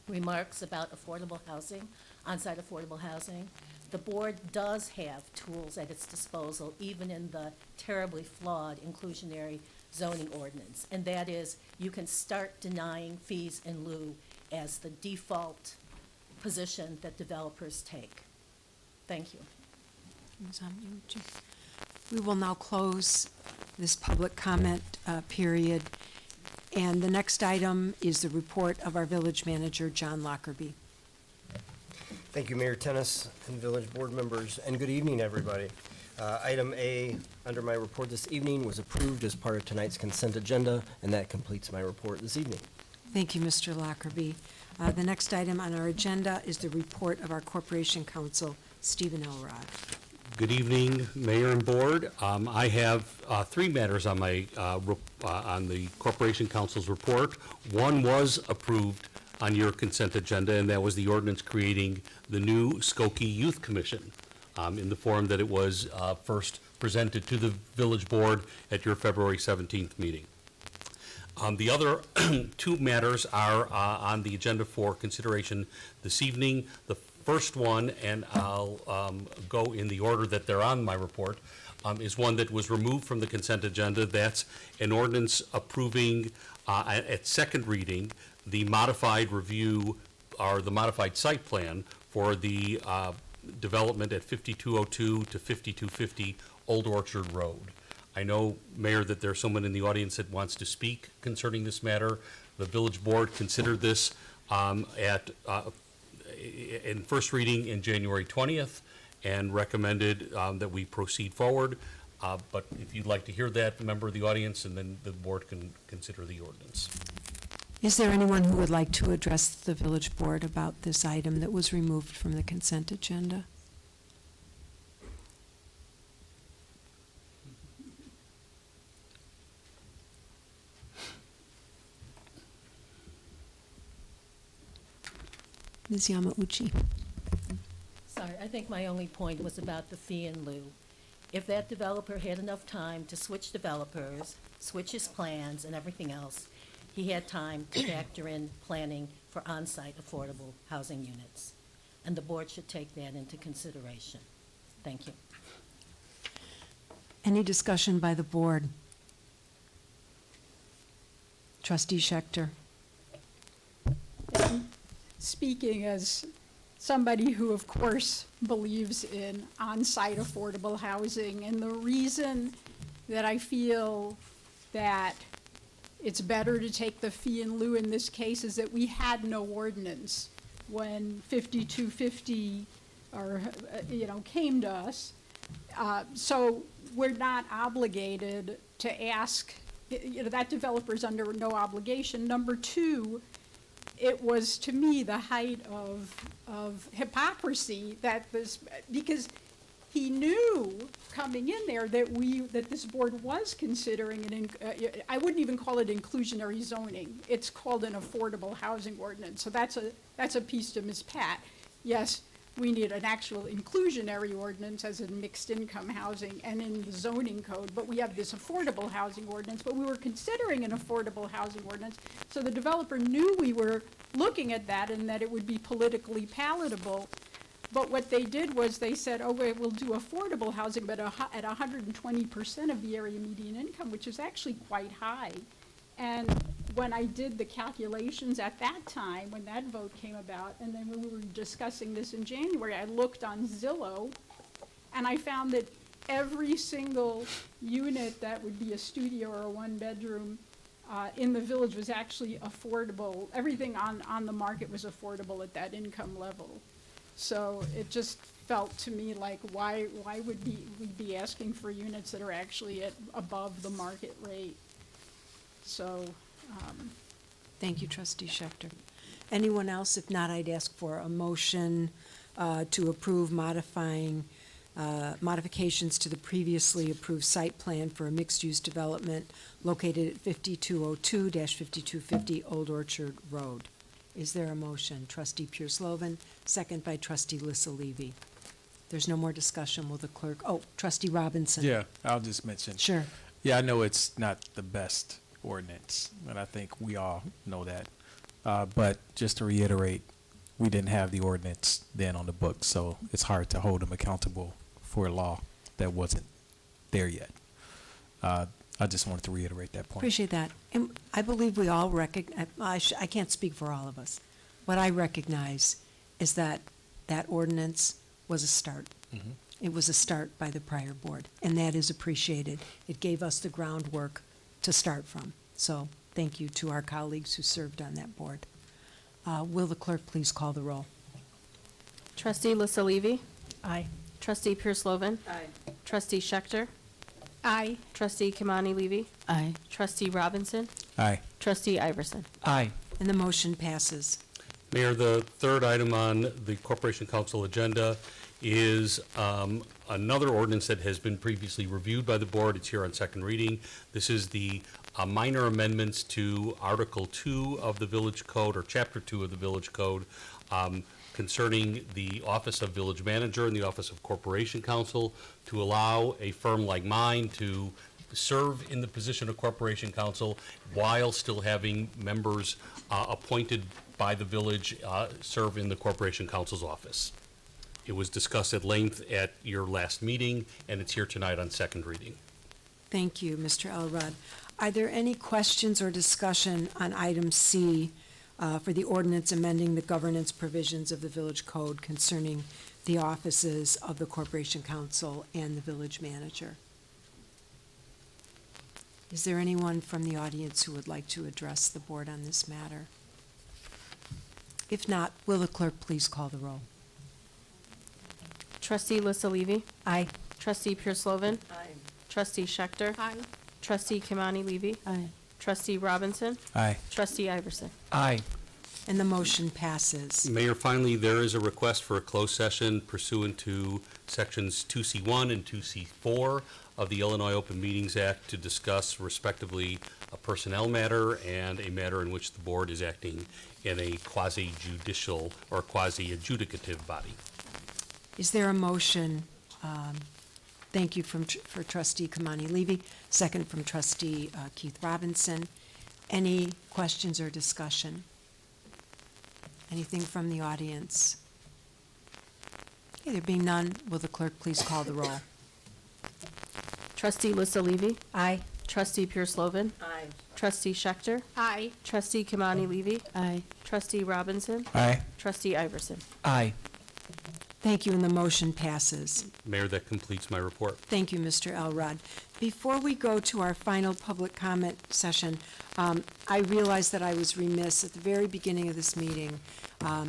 S13: remarks about affordable housing, on-site affordable housing, the board does have tools at its disposal, even in the terribly flawed inclusionary zoning ordinance. And that is, you can start denying fees in lieu as the default position that developers take. Thank you.
S1: Ms. Amiucci. We will now close this public comment period. And the next item is the report of our village manager, John Lockerbie.
S14: Thank you, Mayor Tennis and village board members, and good evening, everybody. Item A under my report this evening was approved as part of tonight's consent agenda, and that completes my report this evening.
S1: Thank you, Mr. Lockerbie. The next item on our agenda is the report of our Corporation Counsel, Stephen Elrod.
S3: Good evening, Mayor and Board. I have three matters on my on the Corporation Council's report. One was approved on your consent agenda, and that was the ordinance creating the new Skokie Youth Commission in the form that it was first presented to the village board at your February 17th meeting. The other two matters are on the agenda for consideration this evening. The first one, and I'll go in the order that they're on my report, is one that was removed from the consent agenda. That's an ordinance approving at second reading the modified review or the modified site plan for the development at 5202 to 5250 Old Orchard Road. I know, Mayor, that there's someone in the audience that wants to speak concerning this matter. The village board considered this in first reading in January 20th and recommended that we proceed forward. But if you'd like to hear that, member of the audience, and then the board can consider the ordinance.
S1: Is there anyone who would like to address the village board about this item that was removed from the consent agenda? Ms. Yamauchi.
S13: Sorry, I think my only point was about the fee in lieu. If that developer had enough time to switch developers, switch his plans and everything else, he had time to factor in planning for on-site affordable housing units. And the board should take that into consideration. Thank you.
S1: Any discussion by the board? Trustee Schechter.
S15: Speaking as somebody who, of course, believes in on-site affordable housing, and the reason that I feel that it's better to take the fee in lieu in this case is that we had no ordinance when 5250 came to us. So we're not obligated to ask, that developer's under no obligation. Number two, it was, to me, the height of hypocrisy that this, because he knew coming in there that this board was considering I wouldn't even call it inclusionary zoning. It's called an affordable housing ordinance. So that's a piece to Ms. Pat. Yes, we need an actual inclusionary ordinance as in mixed income housing and in the zoning code, but we have this affordable housing ordinance, but we were considering an affordable housing ordinance. So the developer knew we were looking at that and that it would be politically palatable. But what they did was they said, okay, we'll do affordable housing, but at 120% of the area median income, which is actually quite high. And when I did the calculations at that time, when that vote came about, and then when we were discussing this in January, I looked on Zillow, and I found that every single unit that would be a studio or a one-bedroom in the village was actually affordable. Everything on the market was affordable at that income level. So it just felt to me like, why would we be asking for units that are actually at above the market rate? So,
S1: Thank you, Trustee Schechter. Anyone else? If not, I'd ask for a motion to approve modifications to the previously approved site plan for a mixed-use development located at 5202-5250 Old Orchard Road. Is there a motion? Trustee Pure-Slovan, second by Trustee Lissa Levy. There's no more discussion. Will the clerk? Oh, Trustee Robinson.
S16: Yeah, I'll just mention.
S1: Sure.
S16: Yeah, I know it's not the best ordinance, and I think we all know that. But just to reiterate, we didn't have the ordinance then on the books, so it's hard to hold them accountable for a law that wasn't there yet. I just wanted to reiterate that point.
S1: Appreciate that. And I believe we all recognize, I can't speak for all of us. What I recognize is that that ordinance was a start. It was a start by the prior board, and that is appreciated. It gave us the groundwork to start from. So thank you to our colleagues who served on that board. Will the clerk please call the roll?
S17: Trustee Lissa Levy.
S13: Aye.
S17: Trustee Pierce Lovan.
S7: Aye.
S17: Trustee Schechter.
S15: Aye.
S17: Trustee Kimani Levy.
S12: Aye.
S17: Trustee Robinson.
S16: Aye.
S17: Trustee Iverson.
S16: Aye.
S1: And the motion passes.
S3: Mayor, the third item on the Corporation Council agenda is another ordinance that has been previously reviewed by the board. It's here on second reading. This is the minor amendments to Article 2 of the Village Code, or Chapter 2 of the Village Code, concerning the Office of Village Manager and the Office of Corporation Council to allow a firm like mine to serve in the position of Corporation Council while still having members appointed by the village serve in the Corporation Council's office. It was discussed at length at your last meeting, and it's here tonight on second reading.
S1: Thank you, Mr. Elrod. Are there any questions or discussion on item C for the ordinance amending the governance provisions of the Village Code concerning the offices of the Corporation Council and the Village Manager? Is there anyone from the audience who would like to address the board on this matter? If not, will the clerk please call the roll?
S17: Trustee Lissa Levy.
S1: Aye.
S17: Trustee Pierce Lovan.
S7: Aye.
S17: Trustee Schechter.
S15: Aye.
S17: Trustee Kimani Levy.
S12: Aye.
S17: Trustee Robinson.
S16: Aye.
S17: Trustee Iverson.
S16: Aye.
S1: And the motion passes.
S3: Mayor, finally, there is a request for a closed session pursuant to Sections 2C1 and 2C4 of the Illinois Open Meetings Act to discuss respectively a personnel matter and a matter in which the board is acting in a quasi-judicial or quasi-adjudicative body.
S1: Is there a motion? Thank you for Trustee Kamani Levy, second from Trustee Keith Robinson. Any questions or discussion? Anything from the audience? Okay, there being none, will the clerk please call the roll?
S17: Trustee Lissa Levy.
S1: Aye.
S17: Trustee Pierce Lovan.
S7: Aye.
S17: Trustee Schechter.
S15: Aye.
S17: Trustee Kimani Levy.
S12: Aye.
S17: Trustee Robinson.
S16: Aye.
S17: Trustee Iverson.
S16: Aye.
S1: Thank you, and the motion passes.
S3: Mayor, that completes my report.
S1: Thank you, Mr. Elrod. Before we go to our final public comment session, I realized that I was remiss at the very beginning of this meeting.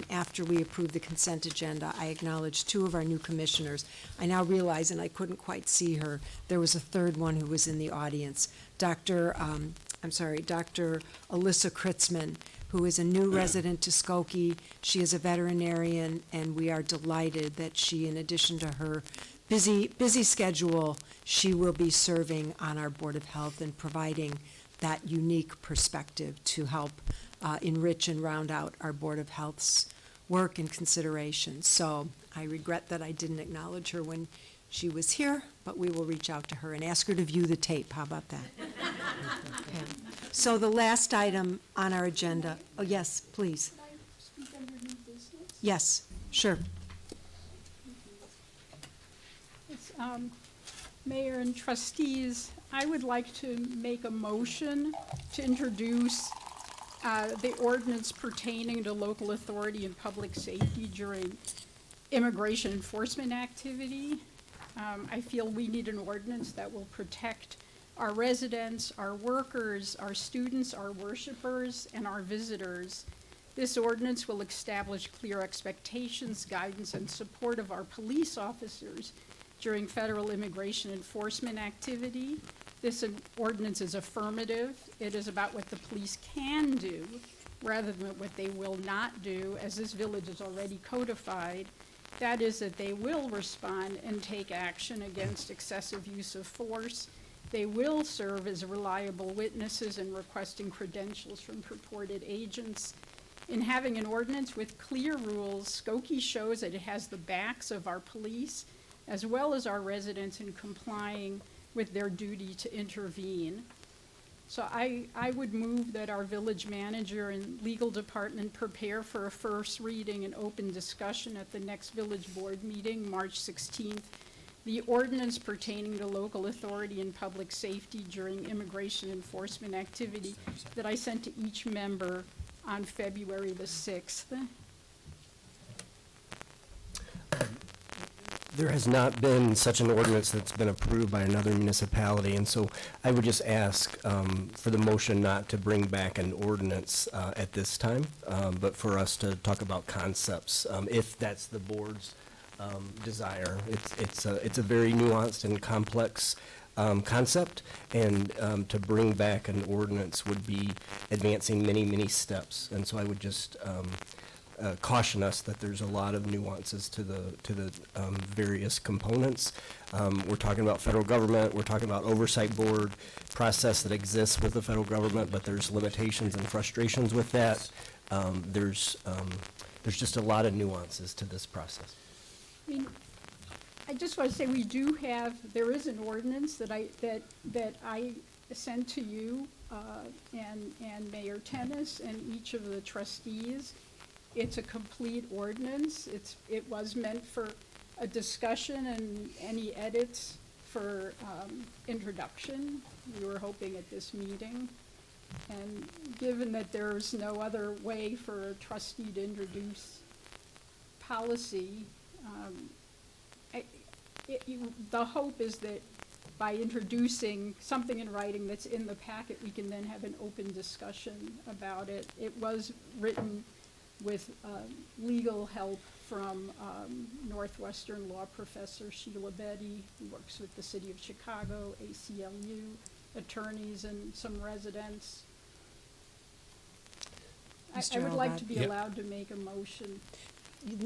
S1: After we approved the consent agenda, I acknowledged two of our new commissioners. I now realize, and I couldn't quite see her, there was a third one who was in the audience. Dr. Alyssa Kritzman, who is a new resident to Skokie. She is a veterinarian, and we are delighted that she, in addition to her busy schedule, she will be serving on our Board of Health and providing that unique perspective to help enrich and round out our Board of Health's work and considerations. So I regret that I didn't acknowledge her when she was here, but we will reach out to her and ask her to view the tape. How about that? Okay. So the last item on our agenda, oh, yes, please.
S15: Can I speak under new business?
S1: Yes, sure.
S15: It's, Mayor and trustees, I would like to make a motion to introduce the ordinance pertaining to local authority and public safety during immigration enforcement activity. I feel we need an ordinance that will protect our residents, our workers, our students, our worshipers, and our visitors. This ordinance will establish clear expectations, guidance, and support of our police officers during federal immigration enforcement activity. This ordinance is affirmative. It is about what the police can do rather than what they will not do, as this village is already codified. That is that they will respond and take action against excessive use of force. They will serve as reliable witnesses in requesting credentials from purported agents. In having an ordinance with clear rules, Skokie shows that it has the backs of our police as well as our residents in complying with their duty to intervene. So I would move that our village manager and legal department prepare for a first reading and open discussion at the next village board meeting, March 16th, the ordinance pertaining to local authority and public safety during immigration enforcement activity that I sent to each member on February the 6th.
S14: There has not been such an ordinance that's been approved by another municipality, and so I would just ask for the motion not to bring back an ordinance at this time, but for us to talk about concepts, if that's the board's desire. It's a very nuanced and complex concept, and to bring back an ordinance would be advancing many, many steps. And so I would just caution us that there's a lot of nuances to the various components. We're talking about federal government, we're talking about oversight board process that exists with the federal government, but there's limitations and frustrations with that. There's just a lot of nuances to this process.
S15: I mean, I just want to say there is an ordinance that I sent to you and Mayor Tennis and each of the trustees. It's a complete ordinance. It was meant for a discussion and any edits for introduction. We were hoping at this meeting. And given that there's no other way for a trustee to introduce policy, the hope is that by introducing something in writing that's in the packet, we can then have an open discussion about it. It was written with legal help from Northwestern law professor Sheila Betty, who works with the city of Chicago, ACLU, attorneys, and some residents. I would like to be allowed to make a motion.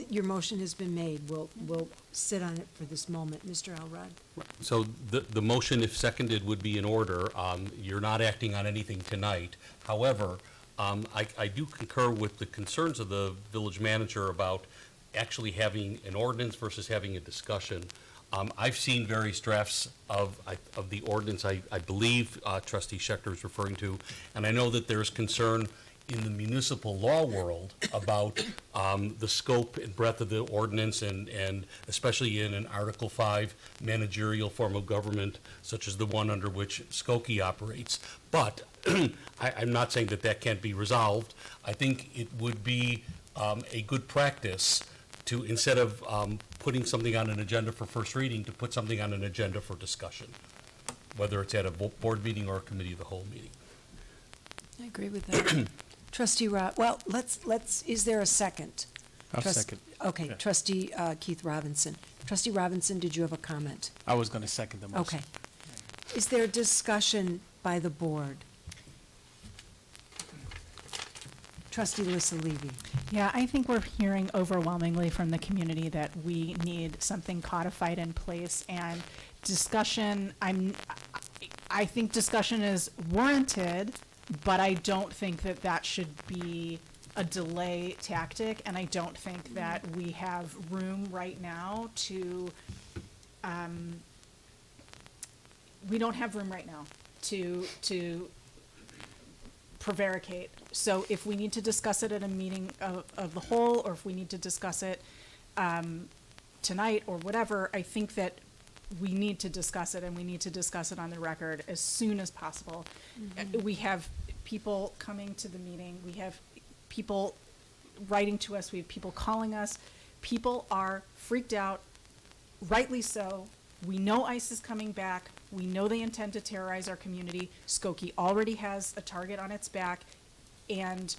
S1: Your motion has been made. We'll sit on it for this moment. Mr. Elrod?
S3: So the motion, if seconded, would be in order. You're not acting on anything tonight. However, I do concur with the concerns of the village manager about actually having an ordinance versus having a discussion. I've seen various drafts of the ordinance I believe Trustee Schechter is referring to, and I know that there's concern in the municipal law world about the scope and breadth of the ordinance, and especially in an Article 5 managerial form of government, such as the one under which Skokie operates. But I'm not saying that can't be resolved. I think it would be a good practice to, instead of putting something on an agenda for first reading, to put something on an agenda for discussion, whether it's at a board meeting or a committee of the whole meeting.
S1: I agree with that. Trustee well, is there a second?
S16: I'll second.
S1: Okay,
S16: Yeah.
S1: Trustee Keith Robinson. Trustee Robinson, did you have a comment?
S16: I was going to second the motion.
S1: Okay. Is there discussion by the board? Trustee Lissa Levy.
S18: Yeah, I think we're hearing overwhelmingly from the community that we need something codified in place, and discussion, I think discussion is warranted, but I don't think that should be a delay tactic, and I don't think that we have room right now to, we don't have room right now to prevaricate. So if we need to discuss it at a meeting of the whole, or if we need to discuss it tonight or whatever, I think that we need to discuss it, and we need to discuss it on the record as soon as possible. We have people coming to the meeting, we have people writing to us, we have people calling us. People are freaked out, rightly so. We know ICE is coming back. We know they intend to terrorize our community. Skokie already has a target on its back, and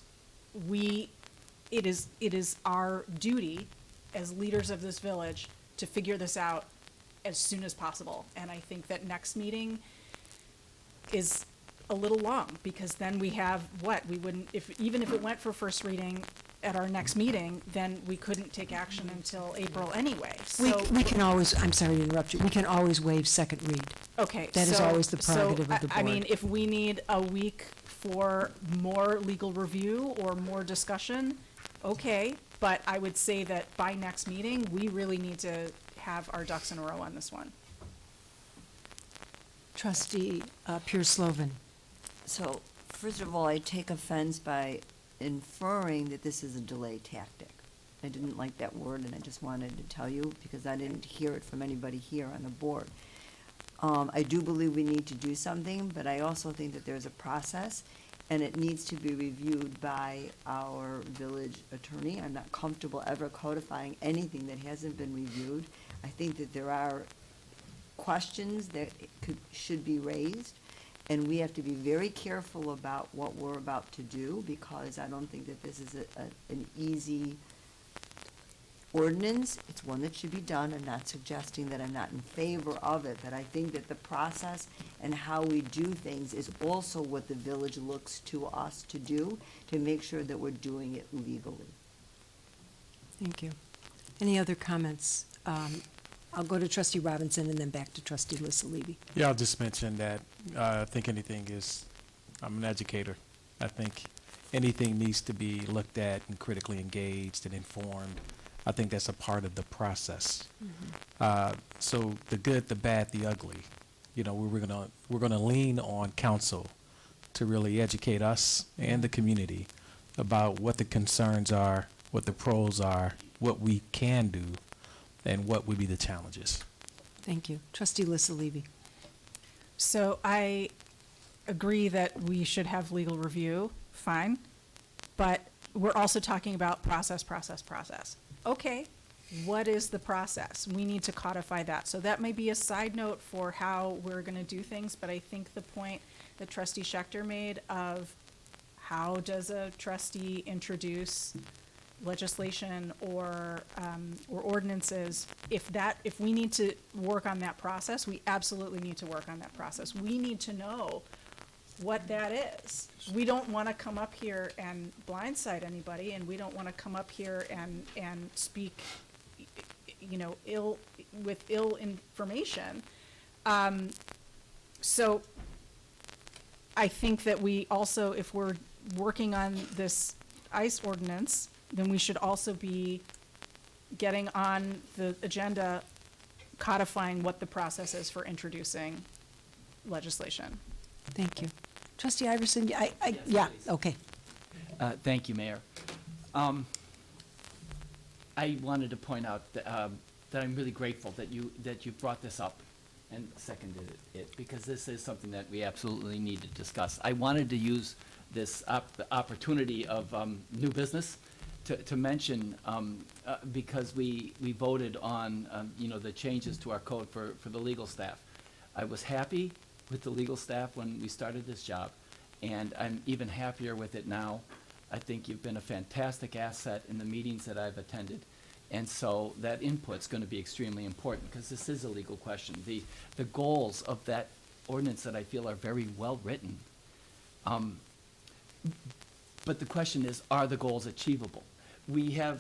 S18: it is our duty as leaders of this village to figure this out as soon as possible. And I think that next meeting is a little long, because then we have we wouldn't, even if it went for first reading at our next meeting, then we couldn't take action until April anyway. So
S1: We can always, I'm sorry to interrupt you, we can always waive second read.
S18: Okay.
S1: That is always the prerogative of the board.
S18: I mean, if we need a week for more legal review or more discussion, okay, but I would say that by next meeting, we really need to have our ducks in a row on this one.
S1: Trustee Pierce Slovan.
S19: So, first of all, I take offense by inferring that this is a delay tactic. I didn't like that word, and I just wanted to tell you, because I didn't hear it from anybody here on the board. I do believe we need to do something, but I also think that there's a process, and it needs to be reviewed by our village attorney. I'm not comfortable ever codifying anything that hasn't been reviewed. I think that there are questions that should be raised, and we have to be very careful about what we're about to do, because I don't think that this is an easy ordinance. It's one that should be done. I'm not suggesting that I'm not in favor of it, but I think that the process and how we do things is also what the village looks to us to do, to make sure that we're doing it legally.
S1: Thank you. Any other comments? I'll go to trustee Robinson and then back to trustee Lissa Levy.
S16: Yeah, I'll just mention that I think anything is, I'm an educator. I think anything needs to be looked at and critically engaged and informed. I think that's a part of the process. So the good, the bad, the ugly, you know, we're gonna lean on council to really educate us and the community about what the concerns are, what the pros are, what we can do, and what would be the challenges.
S1: Thank you. Trustee Lissa Levy.
S18: So I agree that we should have legal review, fine, but we're also talking about process. Okay, what is the process? We need to codify that. So that may be a side note for how we're gonna do things, but I think the point that trustee Schechter made of how does a trustee introduce legislation or ordinances, if we need to work on that process, we absolutely need to work on that process. We need to know what that is. We don't want to come up here and blindside anybody, and we don't want to come up here and speak, you know, ill information. So I think that we also, if we're working on this ICE ordinance, then we should also be getting on the agenda codifying what the process is for introducing legislation.
S1: Thank you. Trustee Iverson, yeah, okay.
S20: Thank you, Mayor. I wanted to point out that I'm really grateful that you brought this up and seconded it, because this is something that we absolutely need to discuss. I wanted to use this opportunity of new business to mention, because we voted on the changes to our code for the legal staff. I was happy with the legal staff when we started this job, and I'm even happier with it now. I think you've been a fantastic asset in the meetings that I've attended, and so that input's going to be extremely important, because this is a legal question. The goals of that ordinance that I feel are very well written, but the question is, are the goals achievable? I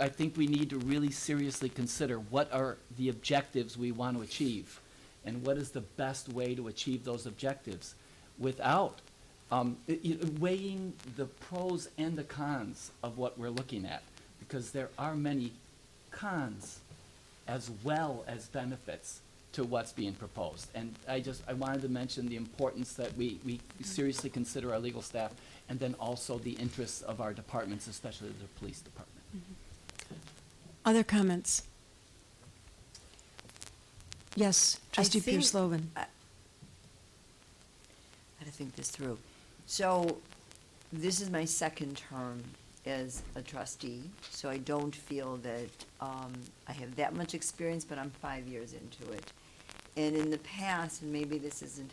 S20: think we need to really seriously consider what are the objectives we want to achieve, and what is the best way to achieve those objectives without weighing the pros and the cons of what we're looking at, because there are many cons as well as benefits to what's being proposed. And I wanted to mention the importance that we seriously consider our legal staff, and then also the interests of our departments, especially the police department.
S1: Other comments? Yes, trustee Pierce-Logan.
S19: I had to think this through. So this is my second term as a trustee, so I don't feel that I have that much experience, but I'm 5 years into it. And in the past, and maybe this isn't,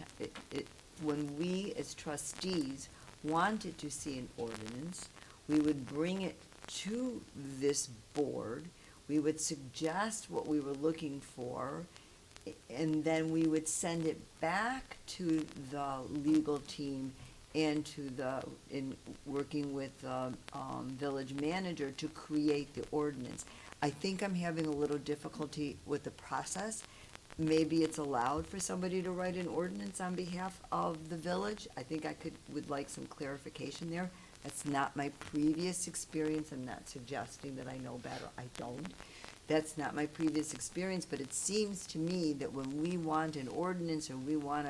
S19: when we as trustees wanted to see an ordinance, we would bring it to this board, we would suggest what we were looking for, and then we would send it back to the legal team and in working with the village manager to create the ordinance. I think I'm having a little difficulty with the process. Maybe it's allowed for somebody to write an ordinance on behalf of the village. I think would like some clarification there. That's not my previous experience. I'm not suggesting that I know better. I don't. That's not my previous experience, but it seems to me that when we want an ordinance or we want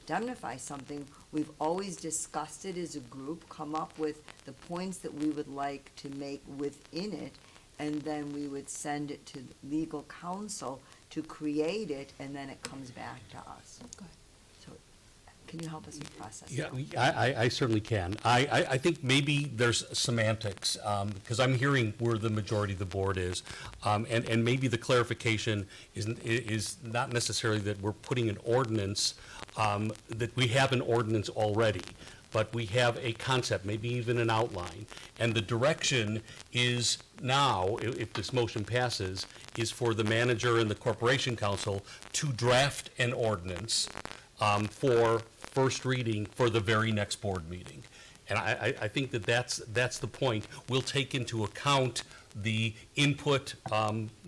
S19: indemnify something, we've always discussed it as a group, come up with the points that we would like to make within it, and then we would send it to legal counsel to create it, and then it comes back to us. So, can you help us process
S3: Yeah,
S19: that?
S3: I certainly can. I think maybe there's semantics, because I'm hearing where the majority of the board is. And maybe the clarification is not necessarily that we're putting an ordinance, that we have an ordinance already, but we have a concept, maybe even an outline. And the direction is now, if this motion passes, is for the manager and the corporation council to draft an ordinance for first reading for the very next board meeting. And I think that's the point. We'll take into account the input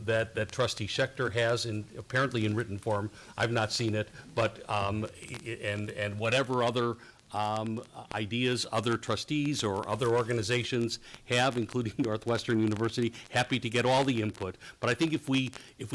S3: that trustee Schechter has apparently in written form. I've not seen it, but, and whatever other ideas other trustees or other organizations have, including Northwestern University, happy to get all the input. But I think if we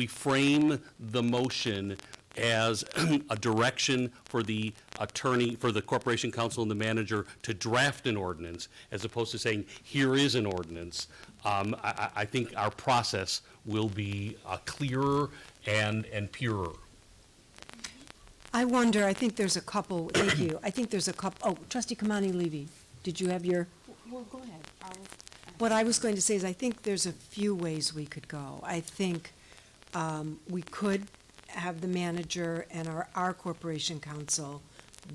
S3: frame the motion as a direction for the attorney, for the corporation counsel and the manager to draft an ordinance, as opposed to saying, here is an ordinance, I think our process will be clearer and purer.
S1: I wonder, I think there's a couple, thank you, I think there's a couple, oh, trustee Kamani Levy, did you have your?
S15: Well, go ahead.
S1: What I was going to say is I think there's a few ways we could go. I think we could have the manager and our corporation counsel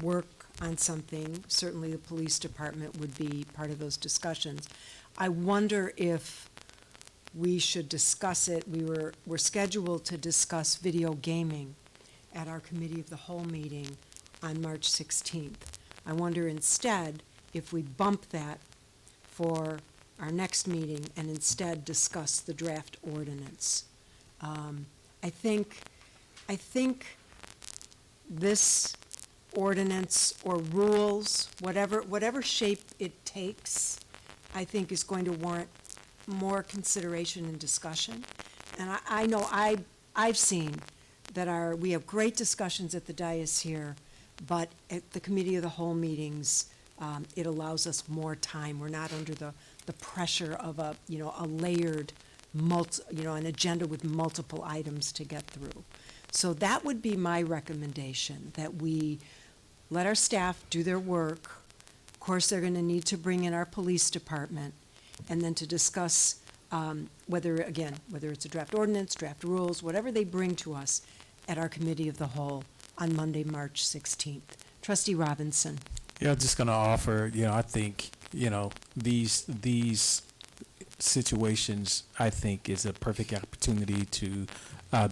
S1: work on something. Certainly the police department would be part of those discussions. I wonder if we should discuss it. We're scheduled to discuss video gaming at our committee of the whole meeting on March 16th. I wonder instead if we bump that for our next meeting and instead discuss the draft ordinance. I think this ordinance or rules, whatever shape it takes, I think is going to warrant more consideration and discussion. And I know I've seen that we have great discussions at the dais here, but at the committee of the whole meetings, it allows us more time. We're not under the pressure of a layered an agenda with multiple items to get through. So that would be my recommendation, that we let our staff do their work. Of course, they're going to need to bring in our police department, and then to discuss whether it's a draft ordinance, draft rules, whatever they bring to us at our committee of the whole on Monday, March 16th. Trustee Robinson.
S16: Yeah, I'm just going to offer, I think, these situations, I think, is a perfect opportunity to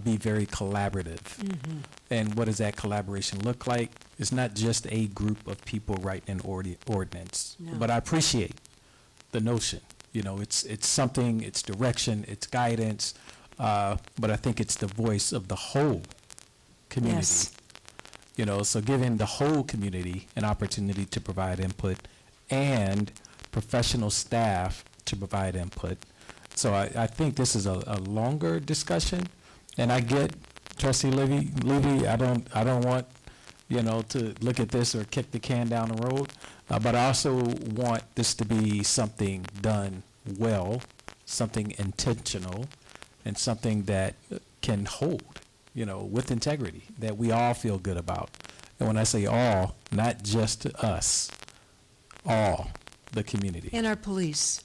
S16: be very collaborative.
S1: Mm-hmm.
S16: And what does that collaboration look like? It's not just a group of people writing an ordinance.
S1: No.
S16: But I appreciate the notion. It's something, it's direction, it's guidance, but I think it's the voice of the whole community.
S1: Yes.
S16: So giving the whole community an opportunity to provide input and professional staff to provide input. So I think this is a longer discussion, and I get Trustee Levy. I don't want to look at this or kick the can down the road, but I also want this to be something done well, something intentional, and something that can hold, with integrity, that we all feel good about. And when I say all, not just us, all the community.
S1: And our police.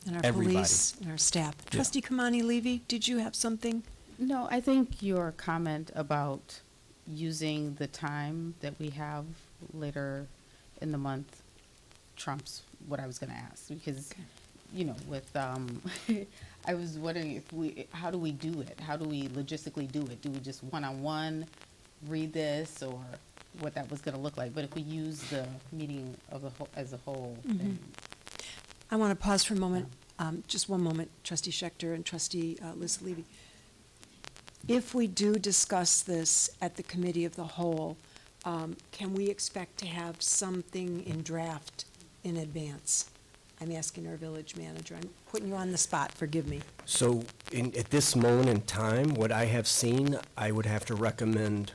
S1: And our
S16: Everybody.
S1: police and our staff.
S16: Yeah.
S1: Trustee Kamani Levy, did you have something?
S21: No, I think your comment about using the time that we have later in the month trumps what I was going to ask, because, with, I was wondering how do we do it? How do we logistically do it? Do we just one-on-one read this, or what that was going to look like? But if we use the meeting of the whole, as a whole, then
S1: I want to pause for a moment, just one moment, Trustee Schechter and Trustee Liz Levy. If we do discuss this at the committee of the whole, can we expect to have something in draft in advance? I'm asking our village manager. I'm putting you on the spot, forgive me.
S14: So at this moment in time, what I have seen, I would have to recommend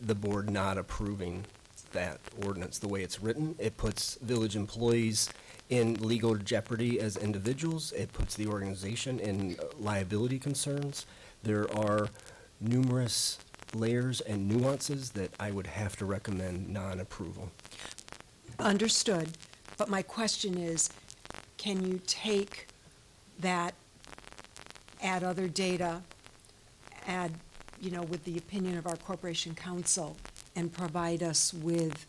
S14: the board not approving that ordinance the way it's written. It puts village employees in legal jeopardy as individuals. It puts the organization in liability concerns. There are numerous layers and nuances that I would have to recommend non-approval.
S1: Understood, but my question is, can you take that, add other data, add, with the opinion of our corporation counsel, and provide us with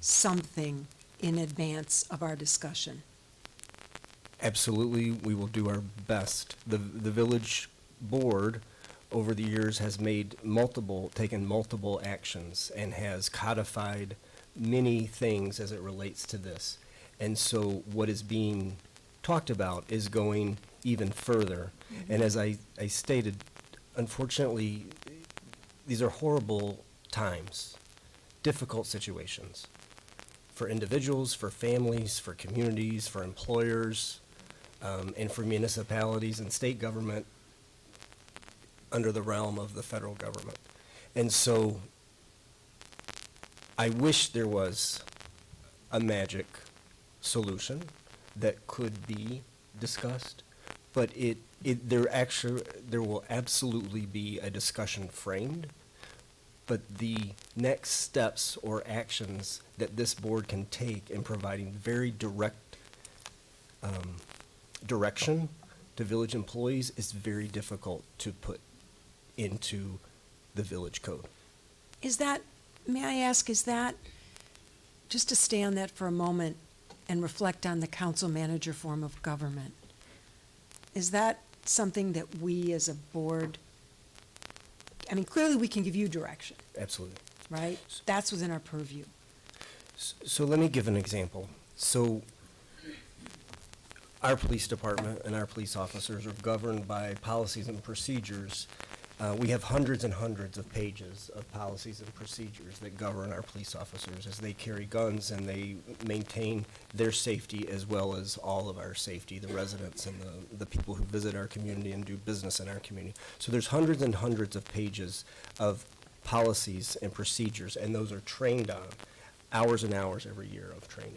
S1: something in advance of our discussion?
S14: Absolutely, we will do our best. The village board over the years has taken multiple actions and has codified many things as it relates to this. And so what is being talked about is going even further. And as I stated, unfortunately, these are horrible times, difficult situations for individuals, for families, for communities, for employers, and for municipalities and state government under the realm of the federal government. And so I wish there was a magic solution that could be discussed, but there will absolutely be a discussion framed, but the next steps or actions that this board can take in providing very direct direction to village employees is very difficult to put into the village code.
S1: May I ask, just to stay on that for a moment and reflect on the council manager form of government, is that something that we as a board, clearly we can give you direction,
S14: Absolutely.
S1: right? That's within our purview.
S14: So let me give an example. So our police department and our police officers are governed by policies and procedures. We have hundreds and hundreds of pages of policies and procedures that govern our police officers as they carry guns and they maintain their safety as well as all of our safety, the residents and the people who visit our community and do business in our community. So there's hundreds and hundreds of pages of policies and procedures, and those are trained on, hours and hours every year of training.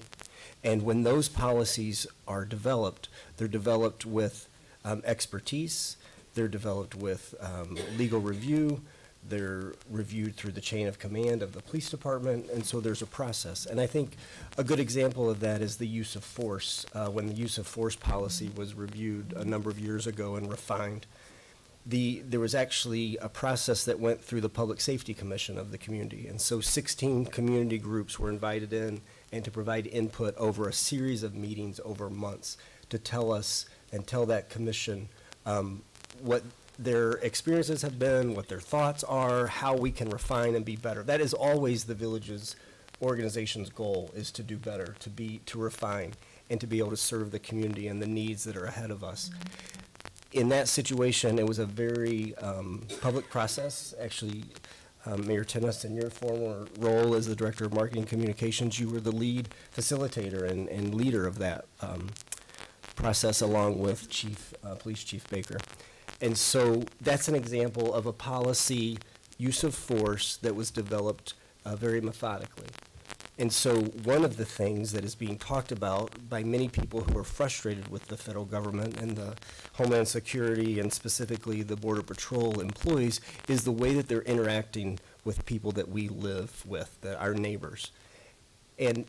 S14: And when those policies are developed, they're developed with expertise. They're developed with legal review. They're reviewed through the chain of command of the police department, and so there's a process. And I think a good example of that is the use of force. When the use of force policy was reviewed a number of years ago and refined, there was actually a process that went through the Public Safety Commission of the community. And so 16 community groups were invited in and to provide input over a series of meetings over months to tell us and tell that commission what their experiences have been, what their thoughts are, how we can refine and be better. That is always the village's organization's goal, is to do better, to refine, and to be able to serve the community and the needs that are ahead of us. In that situation, it was a very public process. Actually, Mayor Tennis, in your former role as the Director of Marketing Communications, you were the lead facilitator and leader of that process along with Police Chief Baker. And so that's an example of a policy use of force that was developed very methodically. And so one of the things that is being talked about by many people who are frustrated with the federal government and the Homeland Security and specifically the Border Patrol employees is the way that they're interacting with people that we live with, our neighbors. And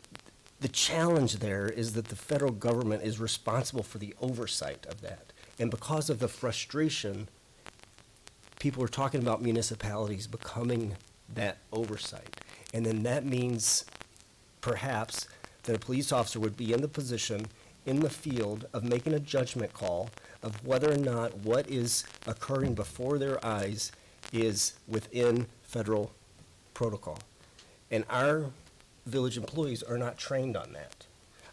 S14: the challenge there is that the federal government is responsible for the oversight of that. And because of the frustration, people are talking about municipalities becoming that oversight. And then that means perhaps that a police officer would be in the position in the field of making a judgment call of whether or not what is occurring before their eyes is within federal protocol. And our village employees are not trained on that.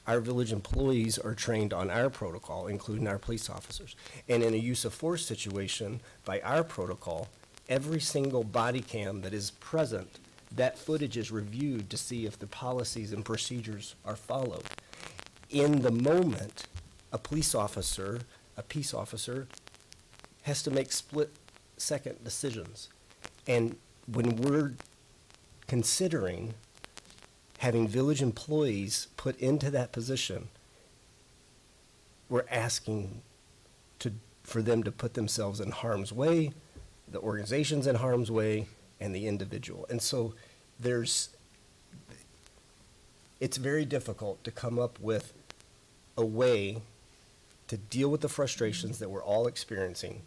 S14: Our village employees are trained on our protocol, including our police officers. And in a use of force situation, by our protocol, every single body cam that is present, that footage is reviewed to see if the policies and procedures are followed. In the moment, a peace officer has to make split-second decisions. And when we're considering having village employees put into that position, we're asking for them to put themselves in harm's way, the organization's in harm's way, and the individual. And so it's very difficult to come up with a way to deal with the frustrations that we're all experiencing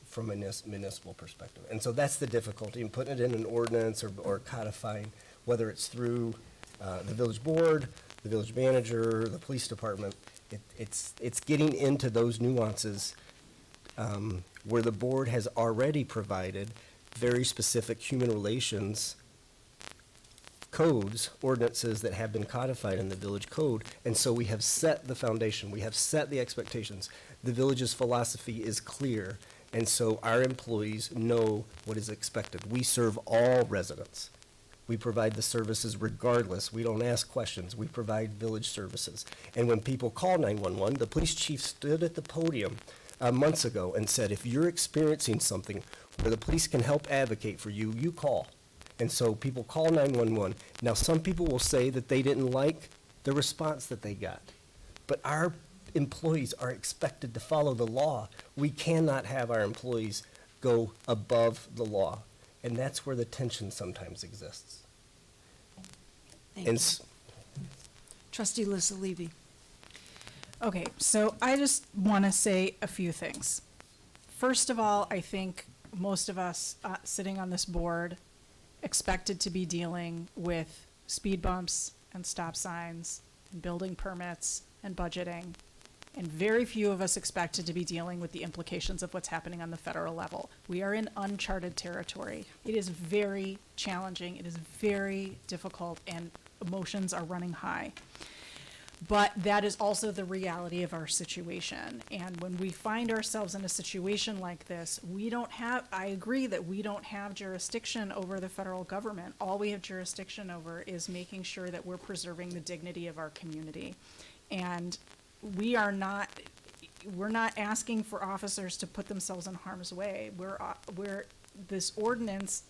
S14: from a municipal perspective. And so that's the difficulty in putting it in an ordinance or codifying, whether it's through the village board, the village manager, the police department. It's getting into those nuances where the board has already provided very specific human relations codes, ordinances that have been codified in the village code. And so we have set the foundation, we have set the expectations. The village's philosophy is clear, and so our employees know what is expected. We serve all residents. We provide the services regardless. We don't ask questions. We provide village services. And when people call 911, the police chief stood at the podium months ago and said, if you're experiencing something where the police can help advocate for you, you call. And so people call 911. Now, some people will say that they didn't like the response that they got. But our employees are expected to follow the law. We cannot have our employees go above the law. And that's where the tension sometimes exists.
S1: Thank you. Trustee Lissa Levy.
S18: Okay, so I just want to say a few things. First of all, I think most of us sitting on this board expected to be dealing with speed bumps and stop signs and building permits and budgeting. And very few of us expected to be dealing with the implications of what's happening on the federal level. We are in uncharted territory. It is very challenging, it is very difficult, and emotions are running high. But that is also the reality of our situation. And when we find ourselves in a situation like this, I agree that we don't have jurisdiction over the federal government. All we have jurisdiction over is making sure that we're preserving the dignity of our community. And we're not asking for officers to put themselves in harm's way. This ordinance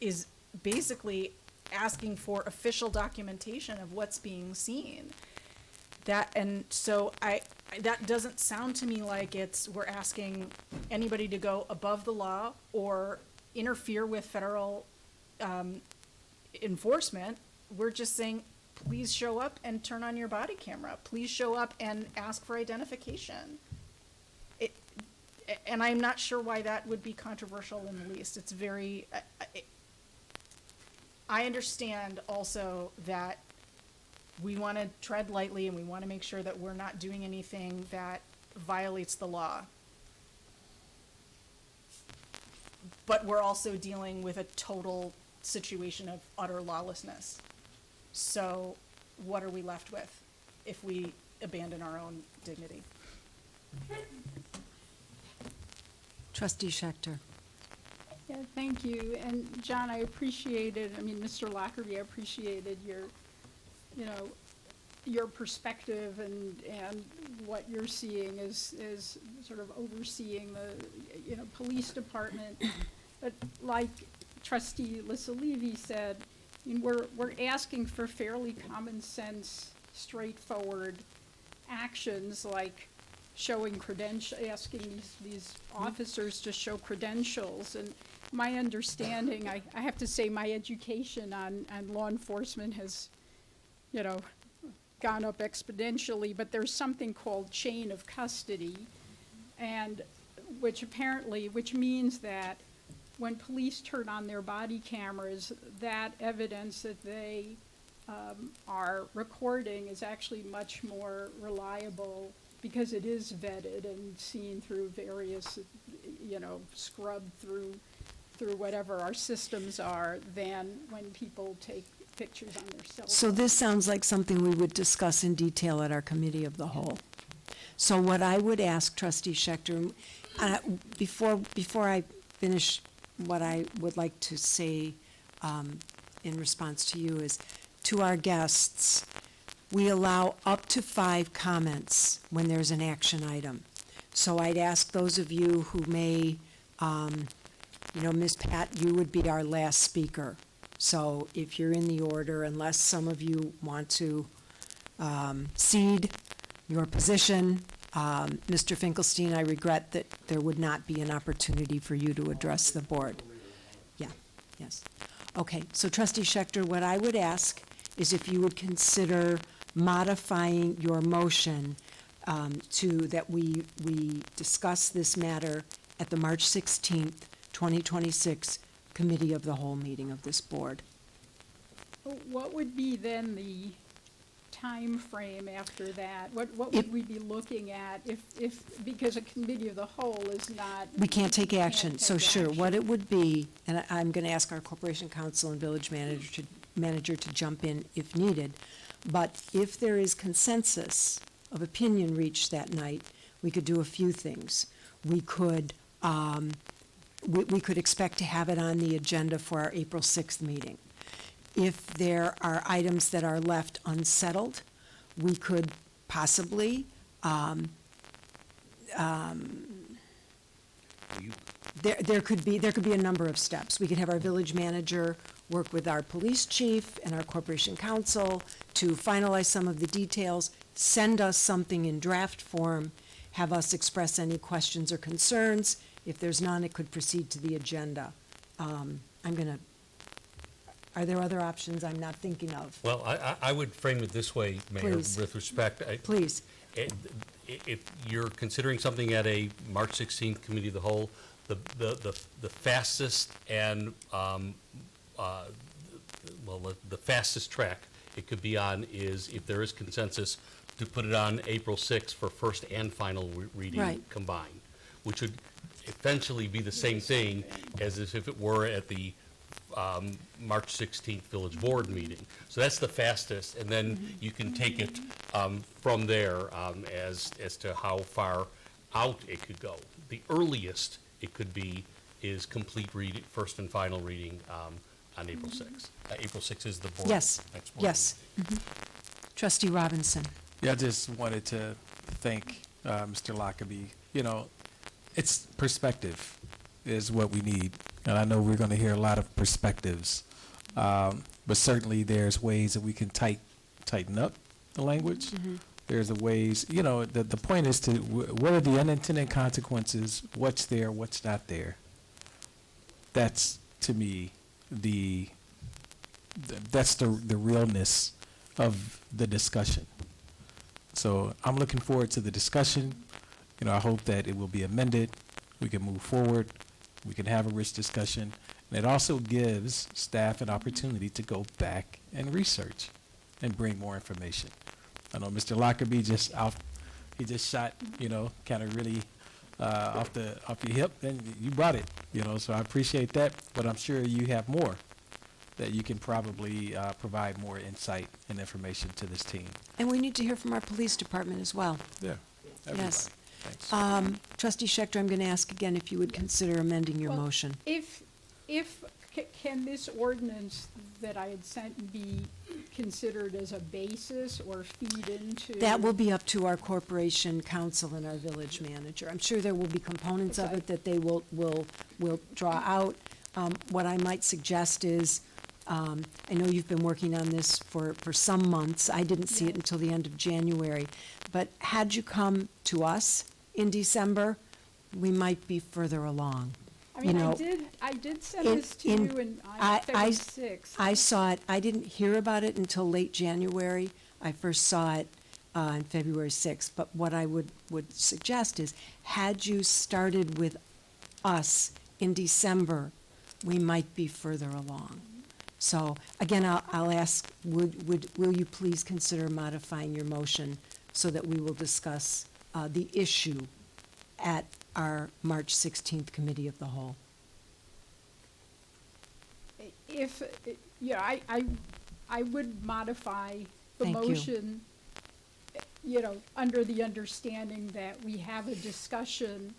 S18: is basically asking for official documentation of what's being seen. That doesn't sound to me like we're asking anybody to go above the law or interfere with federal enforcement. We're just saying, please show up and turn on your body camera. Please show up and ask for identification. And I'm not sure why that would be controversial in the least. It's very, I understand also that we want to tread lightly and we want to make sure that we're not doing anything that violates the law. But we're also dealing with a total situation of utter lawlessness. So what are we left with if we abandon our own dignity?
S1: Trustee Schechter.
S15: Yeah, thank you. And John, I appreciated, Mr. Lockerbie, I appreciated your perspective and what you're seeing is sort of overseeing the, police department. But like Trustee Lissa Levy said, we're asking for fairly common sense, straightforward actions like showing asking these officers to show credentials. And my understanding, I have to say my education on law enforcement has, gone up exponentially, but there's something called chain of custody, and which means that when police turn on their body cameras, that evidence that they are recording is actually much more reliable because it is vetted and seen through various, scrubbed through whatever our systems are than when people take pictures on their cell phones.
S1: So this sounds like something we would discuss in detail at our committee of the whole. So what I would ask Trustee Schechter, before I finish what I would like to say in response to you is, to our guests, we allow up to 5 comments when there's an action item. So I'd ask those of you who may, Ms. Pat, you would be our last speaker. So if you're in the order, unless some of you want to cede your position, Mr. Finkelstein, I regret that there would not be an opportunity for you to address the board. Yeah, yes. Okay, so trustee Schechter, what I would ask is if you would consider modifying your motion that we discuss this matter at the March 16th, 2026 Committee of the Whole meeting of this board.
S15: What would be then the time frame after that? What would we be looking at if, because a committee of the whole is not.
S1: We can't take action, so sure, what it would be, and I'm gonna ask our corporation counsel and village manager to jump in if needed, but if there is consensus of opinion reached that night, we could do a few things. We could, we could expect to have it on the agenda for our April 6th meeting. If there are items that are left unsettled, we could possibly, there could be a number of steps. We could have our village manager work with our police chief and our corporation counsel to finalize some of the details, send us something in draft form, have us express any questions or concerns. If there's none, it could proceed to the agenda. Are there other options I'm not thinking of?
S3: Well, I would frame it this way, Mayor,
S1: Please.
S3: with respect.
S1: Please.
S3: If you're considering something at a March 16th Committee of the Whole, the fastest and, the fastest track it could be on is, if there is consensus, to put it on April 6th for first and final reading
S1: Right.
S3: combined, which would eventually be the same thing as if it were at the March 16th Village Board meeting. So that's the fastest, and then you can take it from there as to how far out it could go. The earliest it could be is complete first and final reading on April 6th. April 6th is the board.
S1: Yes,
S3: next board
S1: yes. Trustee Robinson.
S16: Yeah, I just wanted to thank Mr. Lockerbie. You know, it's perspective is what we need. And I know we're going to hear a lot of perspectives. But certainly there's ways that we can tighten up the language. There's a ways, you know, the point is to, what are the unintended consequences, what's there, what's not there. That's, to me, that's the realness of the discussion. So I'm looking forward to the discussion. You know, I hope that it will be amended. We can move forward. We can have a rich discussion. And it also gives staff an opportunity to go back and research and bring more information. I know Mr. Lockerbie he just shot, you know, kind of really off your hip, and you brought it, you know, so I appreciate that. But I'm sure you have more that you can probably provide more insight and information to this team.
S1: And we need to hear from our police department as well.
S16: Yeah, everybody.
S1: Yes.
S16: Thanks.
S1: Trustee Schechter, I'm going to ask again if you would consider amending your
S15: Well,
S1: motion.
S15: Can this ordinance that I had sent be considered as a basis or feed into?
S1: That will be up to our corporation counsel and our village manager. I'm sure there will be components of it that they will draw out. What I might suggest is, I know you've been working on this for some months. I didn't see it until the end of January. But had you come to us in December, we might be further along.
S15: I mean,
S1: You know,
S15: I did send this to you on February 6th.
S1: I saw it, I didn't hear about it until late January. I first saw it on February 6th. But what I would suggest is, had you started with us in December, we might be further along. So, again, I'll ask, will you please consider modifying your motion so that we will discuss the issue at our March 16th Committee of the Whole?
S15: I would modify the
S1: Thank you.
S15: motion, you know, under the understanding that we have a discussion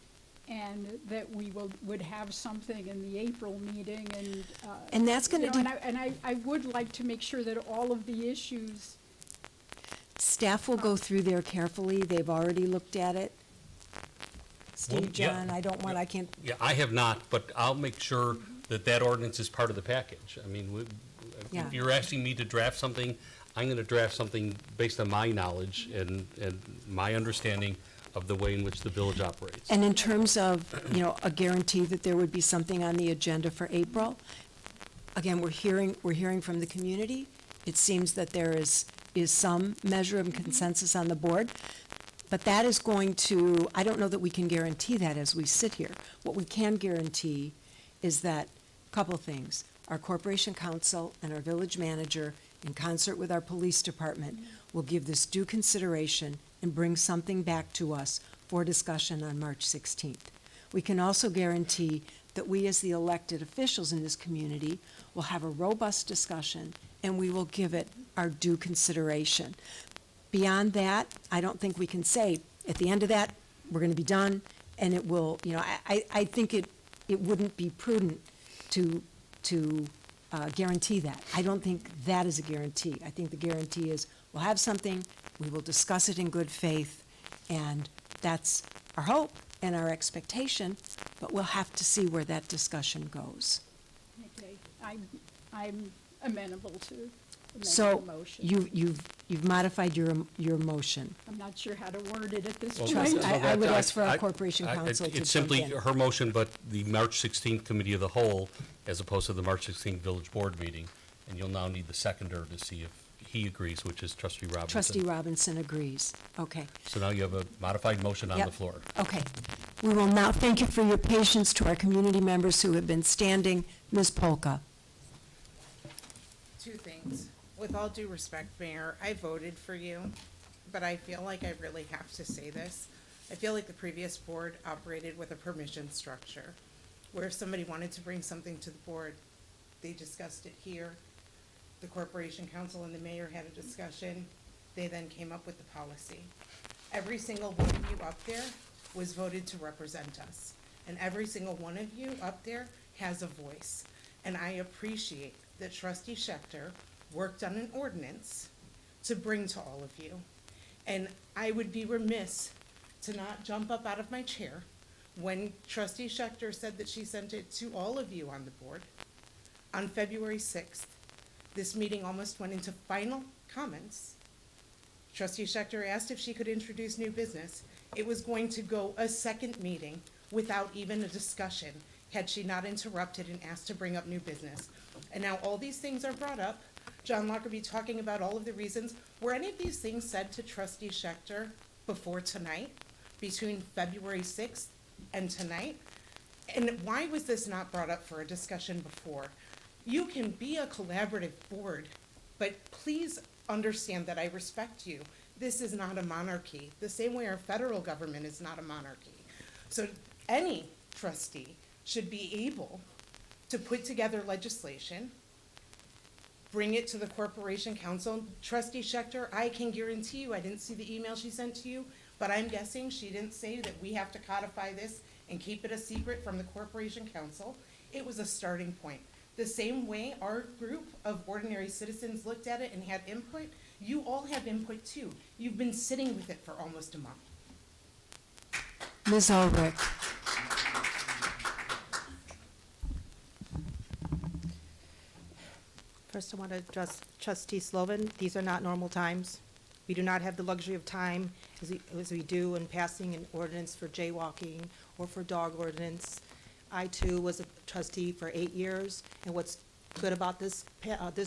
S15: and that we would have something in the April meeting and.
S1: And that's gonna
S15: you know, and I would like to make sure that all of the issues.
S1: Staff will go through there carefully. They've already looked at it. Steve,
S3: yeah.
S1: John,
S3: Yeah, I have not, but I'll make sure that ordinance is part of the package. I mean,
S1: Yeah.
S3: If you're asking me to draft something, I'm gonna draft something based on my knowledge and my understanding of the way in which the village operates.
S1: And in terms of, a guarantee that there would be something on the agenda for April, again, we're hearing from the community. It seems that there is some measure of consensus on the board, but that is going to, I don't know that we can guarantee that as we sit here. What we can guarantee is that, a couple of things, our corporation council and our village manager, in concert with our police department, will give this due consideration and bring something back to us for discussion on March 16th. We can also guarantee that we, as the elected officials in this community, will have a robust discussion and we will give it our due consideration. Beyond that, I don't think we can say, at the end of that, we're gonna be done, and it will, I think it wouldn't be prudent to guarantee that. I don't think that is a guarantee. I think the guarantee is, we'll have something, we will discuss it in good faith, and that's our hope and our expectation, but we'll have to see where that discussion goes.
S15: Okay, I'm amenable to make
S1: So,
S15: a motion.
S1: you've modified your motion.
S15: I'm not sure how to word it at this
S3: Well,
S15: point.
S1: Trust- I would ask for our
S3: I-
S1: corporation counsel to
S3: It's simply
S1: jump in.
S3: her motion, but the March 16th Committee of the Whole, as opposed to the March 16th Village Board meeting. And you'll now need the seconder to see if he agrees, which is Trustee Robinson.
S1: Trustee Robinson agrees. Okay.
S3: So now you have a modified motion on
S1: Yep.
S3: the floor.
S1: Okay. We will now, thank you for your patience to our community members who have been standing. Ms. Polka.
S8: Two things. With all due respect, Mayor, I voted for you, but I feel like I really have to say this. I feel like the previous board operated with a permission structure, where if somebody wanted to bring something to the board, they discussed it here. The corporation council and the mayor had a discussion. They then came up with the policy. Every single one of you up there was voted to represent us. And every single one of you up there has a voice. And I appreciate that Trustee Schechter worked on an ordinance to bring to all of you. And I would be remiss to not jump up out of my chair when Trustee Schechter said that she sent it to all of you on the board on February 6th. This meeting almost went into final comments. Trustee Schechter asked if she could introduce new business. It was going to go a second meeting without even a discussion, had she not interrupted and asked to bring up new business. And now all these things are brought up. John Lockerbie talking about all of the reasons. Were any of these things said to Trustee Schechter before tonight, between February 6th and tonight? And why was this not brought up for a discussion before? You can be a collaborative board, but please understand that I respect you. This is not a monarchy, the same way our federal government is not a monarchy. So any trustee should be able to put together legislation, bring it to the corporation council. Trustee Schechter, I can guarantee you, I didn't see the email she sent to you, but I'm guessing she didn't say that we have to codify this and keep it a secret from the corporation council. It was a starting point. The same way our group of ordinary citizens looked at it and had input, you all have input too. You've been sitting with it for almost a month.
S1: Ms. Ulrich.
S5: First, I want to address Trustee Slovan. These are not normal times. We do not have the luxury of time as we do in passing an ordinance for jaywalking or for dog ordinance. I too was a trustee for 8 years, and what's good about this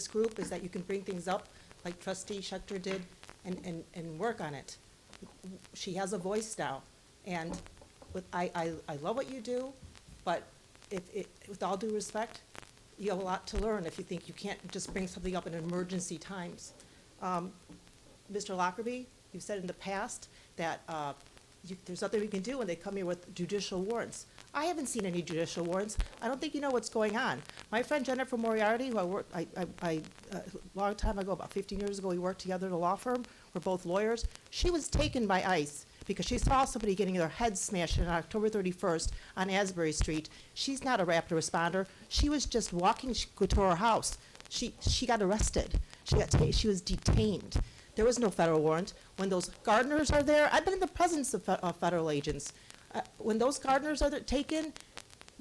S5: group is that you can bring things up like Trustee Schechter did and work on it. She has a voice now, and I love what you do, but with all due respect, you have a lot to learn if you think you can't just bring something up in emergency times. Mr. Lockerbie, you've said in the past that there's nothing we can do when they come here with judicial warrants. I haven't seen any judicial warrants. I don't think you know what's going on. My friend Jennifer Moriarty, who a long time ago, about 15 years ago, we worked together at a law firm. We're both lawyers. She was taken by ICE because she saw somebody getting their head smashed on October 31st on Asbury Street. She's not a rapid responder. She was just walking to her house. She got arrested. She was detained. There was no federal warrant. When those gardeners are there, I've been in the presence of federal agents. When those gardeners are taken,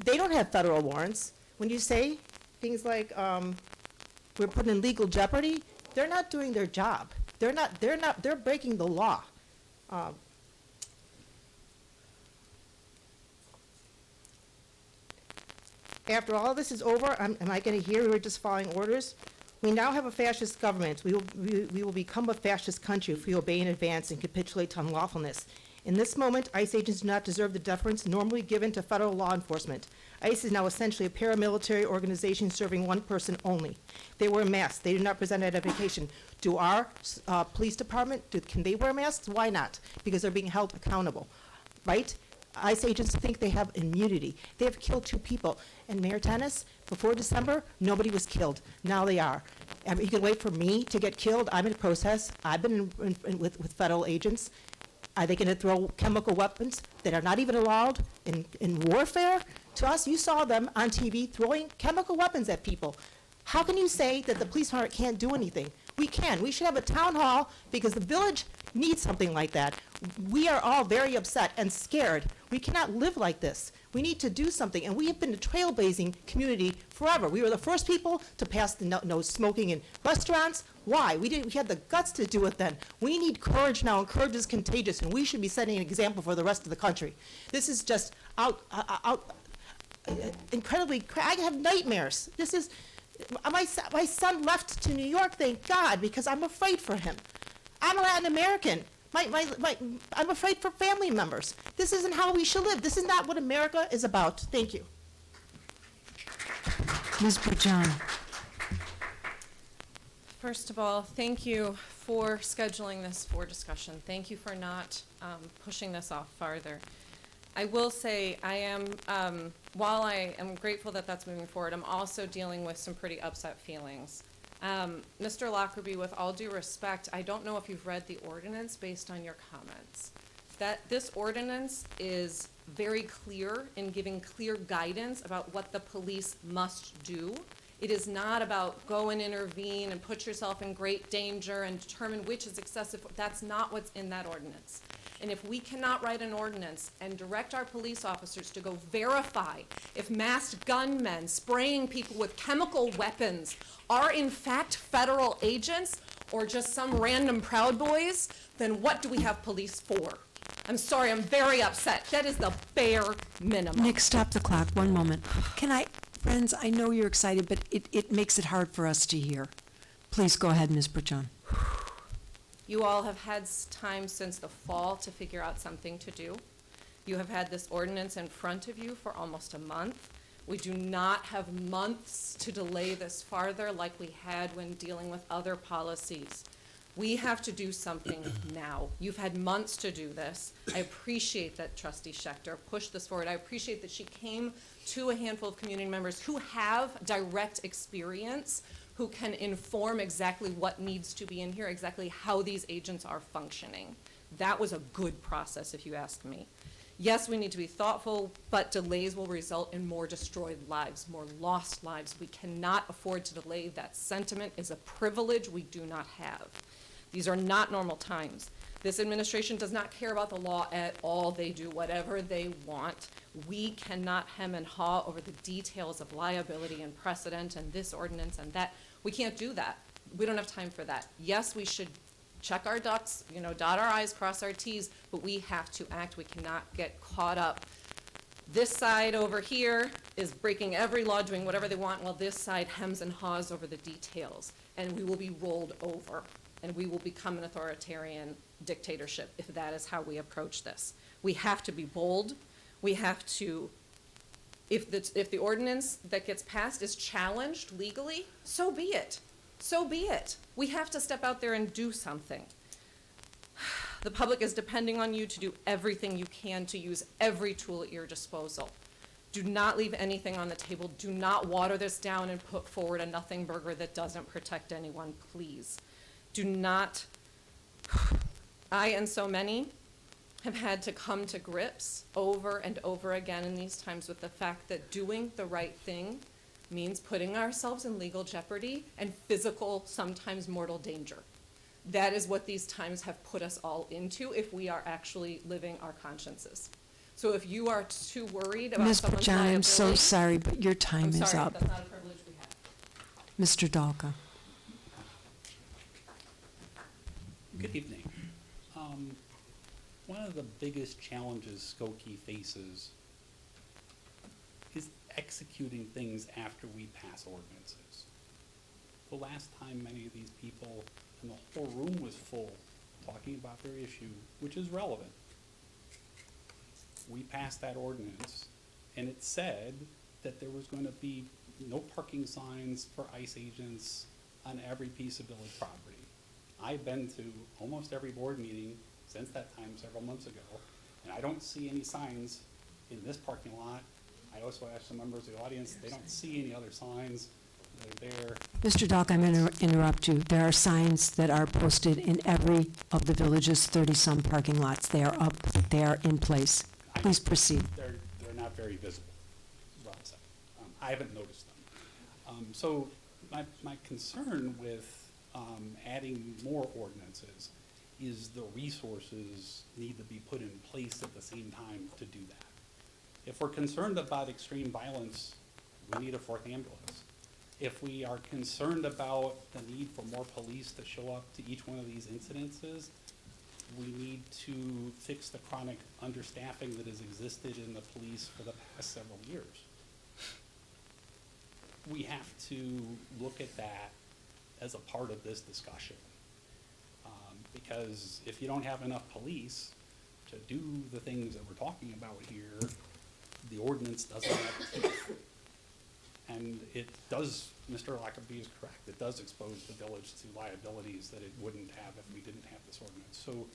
S5: they don't have federal warrants. When you say things like, we're put in legal jeopardy, they're not doing their job. They're breaking the law. After all this is over, am I going to hear we were just following orders? We now have a fascist government. We will become a fascist country if we obey in advance and capitulate to unlawfulness. In this moment, ICE agents do not deserve the deference normally given to federal law enforcement. ICE is now essentially a paramilitary organization serving one person only. They wear masks. They do not present identification. Do our police department, can they wear masks? Why not? Because they're being held accountable, right? ICE agents think they have immunity. They have killed 2 people. And Mayor Tennis, before December, nobody was killed. Now they are. You can wait for me to get killed. I'm in process. I've been with federal agents. Are they going to throw chemical weapons that are not even allowed in warfare? To us, you saw them on TV throwing chemical weapons at people. How can you say that the police department can't do anything? We can. We should have a town hall because the village needs something like that. We are all very upset and scared. We cannot live like this. We need to do something, and we have been a trailblazing community forever. We were the first people to pass the no smoking in restaurants. Why? We had the guts to do it then. We need courage now, and courage is contagious, and we should be setting an example for the rest of the country. This is just incredibly, I have nightmares. This is, my son left to New York, thank God, because I'm afraid for him. I'm a Latin American. I'm afraid for family members. This isn't how we should live. This is not what America is about. Thank you.
S1: Ms. Burjan.
S2: First of all, thank you for scheduling this for discussion. Thank you for not pushing this off farther. I will say I am, while I am grateful that that's moving forward, I'm also dealing with some pretty upset feelings. Mr. Lockerbie, with all due respect, I don't know if you've read the ordinance based on your comments. That this ordinance is very clear in giving clear guidance about what the police must do. It is not about go and intervene and put yourself in great danger and determine which is excessive. That's not what's in that ordinance. And if we cannot write an ordinance and direct our police officers to go verify if masked gunmen spraying people with chemical weapons are in fact federal agents or just some random Proud Boys, then what do we have police for? I'm sorry, I'm very upset. That is the bare minimum.
S1: Nick, stop the clock. 1 moment. Friends, I know you're excited, but it makes it hard for us to hear. Please go ahead, Ms. Burjan.
S2: You all have had time since the fall to figure out something to do. You have had this ordinance in front of you for almost a month. We do not have months to delay this farther like we had when dealing with other policies. We have to do something now. You've had months to do this. I appreciate that Trustee Schechter pushed this forward. I appreciate that she came to a handful of community members who have direct experience, who can inform exactly what needs to be in here, exactly how these agents are functioning. That was a good process, if you ask me. Yes, we need to be thoughtful, but delays will result in more destroyed lives, more lost lives. We cannot afford to delay. That sentiment is a privilege we do not have. These are not normal times. This administration does not care about the law at all. They do whatever they want. We cannot hem and haw over the details of liability and precedent and this ordinance and that. We can't do that. We don't have time for that. Yes, we should check our ducks, dot our I's, cross our T's, but we have to act. We cannot get caught up. This side over here is breaking every law, doing whatever they want, while this side hems and haws over the details. And we will be rolled over, and we will become an authoritarian dictatorship if that is how we approach this. We have to be bold. We have to, if the ordinance that gets passed is challenged legally, so be it. So be it. We have to step out there and do something. The public is depending on you to do everything you can to use every tool at your disposal. Do not leave anything on the table. Do not water this down and put forward a nothing burger that doesn't protect anyone, please. Do not. I and so many have had to come to grips over and over again in these times with the fact that doing the right thing means putting ourselves in legal jeopardy and physical, sometimes mortal danger. That is what these times have put us all into if we are actually living our consciences. So if you are too worried about
S1: Ms.
S2: someone's
S1: Burjan, I'm so
S2: liability-
S1: sorry, but your time
S2: I'm
S1: is
S2: sorry,
S1: up.
S2: that's not a privilege we have.
S1: Mr. Dalka.
S10: Good evening. One of the biggest challenges Skokie faces is executing things after we pass ordinances. The last time many of these people, and the whole room was full, talking about their issue, which is relevant, we passed that ordinance, and it said that there was going to be no parking signs for ICE agents on every piece of village property. I've been to almost every board meeting since that time several months ago, and I don't see any signs in this parking lot. I also asked some members of the audience, they don't see any other signs that are there.
S1: Mr. Dalka, I'm going to interrupt you. There are signs that are posted in every of the village's 30-some parking lots. They are up, they are in place. Please proceed.
S10: They're not very visible, is what I'll say. I haven't noticed them. So my concern with adding more ordinances is the resources need to be put in place at the same time to do that. If we're concerned about extreme violence, we need a fourth ambulance. If we are concerned about the need for more police to show up to each one of these incidences, we need to fix the chronic understaffing that has existed in the police for the past several years. We have to look at that as a part of this discussion. Because if you don't have enough police to do the things that we're talking about here, the ordinance doesn't have teeth. And it does, Mr. Lockerbie is correct, it does expose the village to liabilities that it wouldn't have if we didn't have this ordinance. So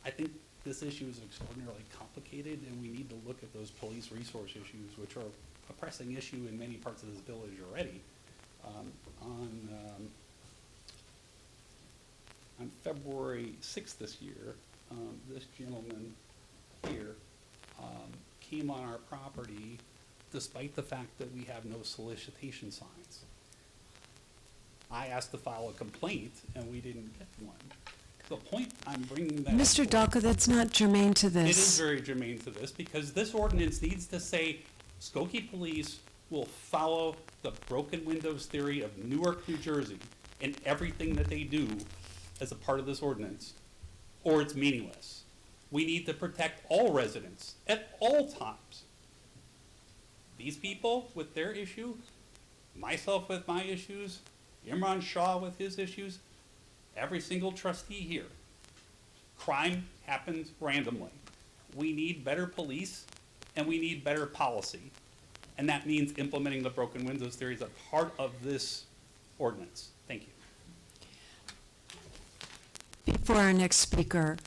S10: I think this issue is extraordinarily complicated, and we need to look at those police resource issues, which are a pressing issue in many parts of this village already. On February 6th this year, this gentleman here came on our property despite the fact that we have no solicitation signs. I asked to file a complaint, and we didn't get one. The point I'm bringing that
S1: Mr.
S10: up for-
S1: Dalka, that's not germane to this.
S10: It is very germane to this, because this ordinance needs to say Skokie Police will follow the broken windows theory of Newark, New Jersey in everything that they do as a part of this ordinance, or it's meaningless. We need to protect all residents at all times. These people with their issue, myself with my issues, Imran Shah with his issues, every single trustee here. Crime happens randomly. We need better police, and we need better policy. And that means implementing the broken windows theory as a part of this ordinance. Thank you.
S1: Before our next speaker,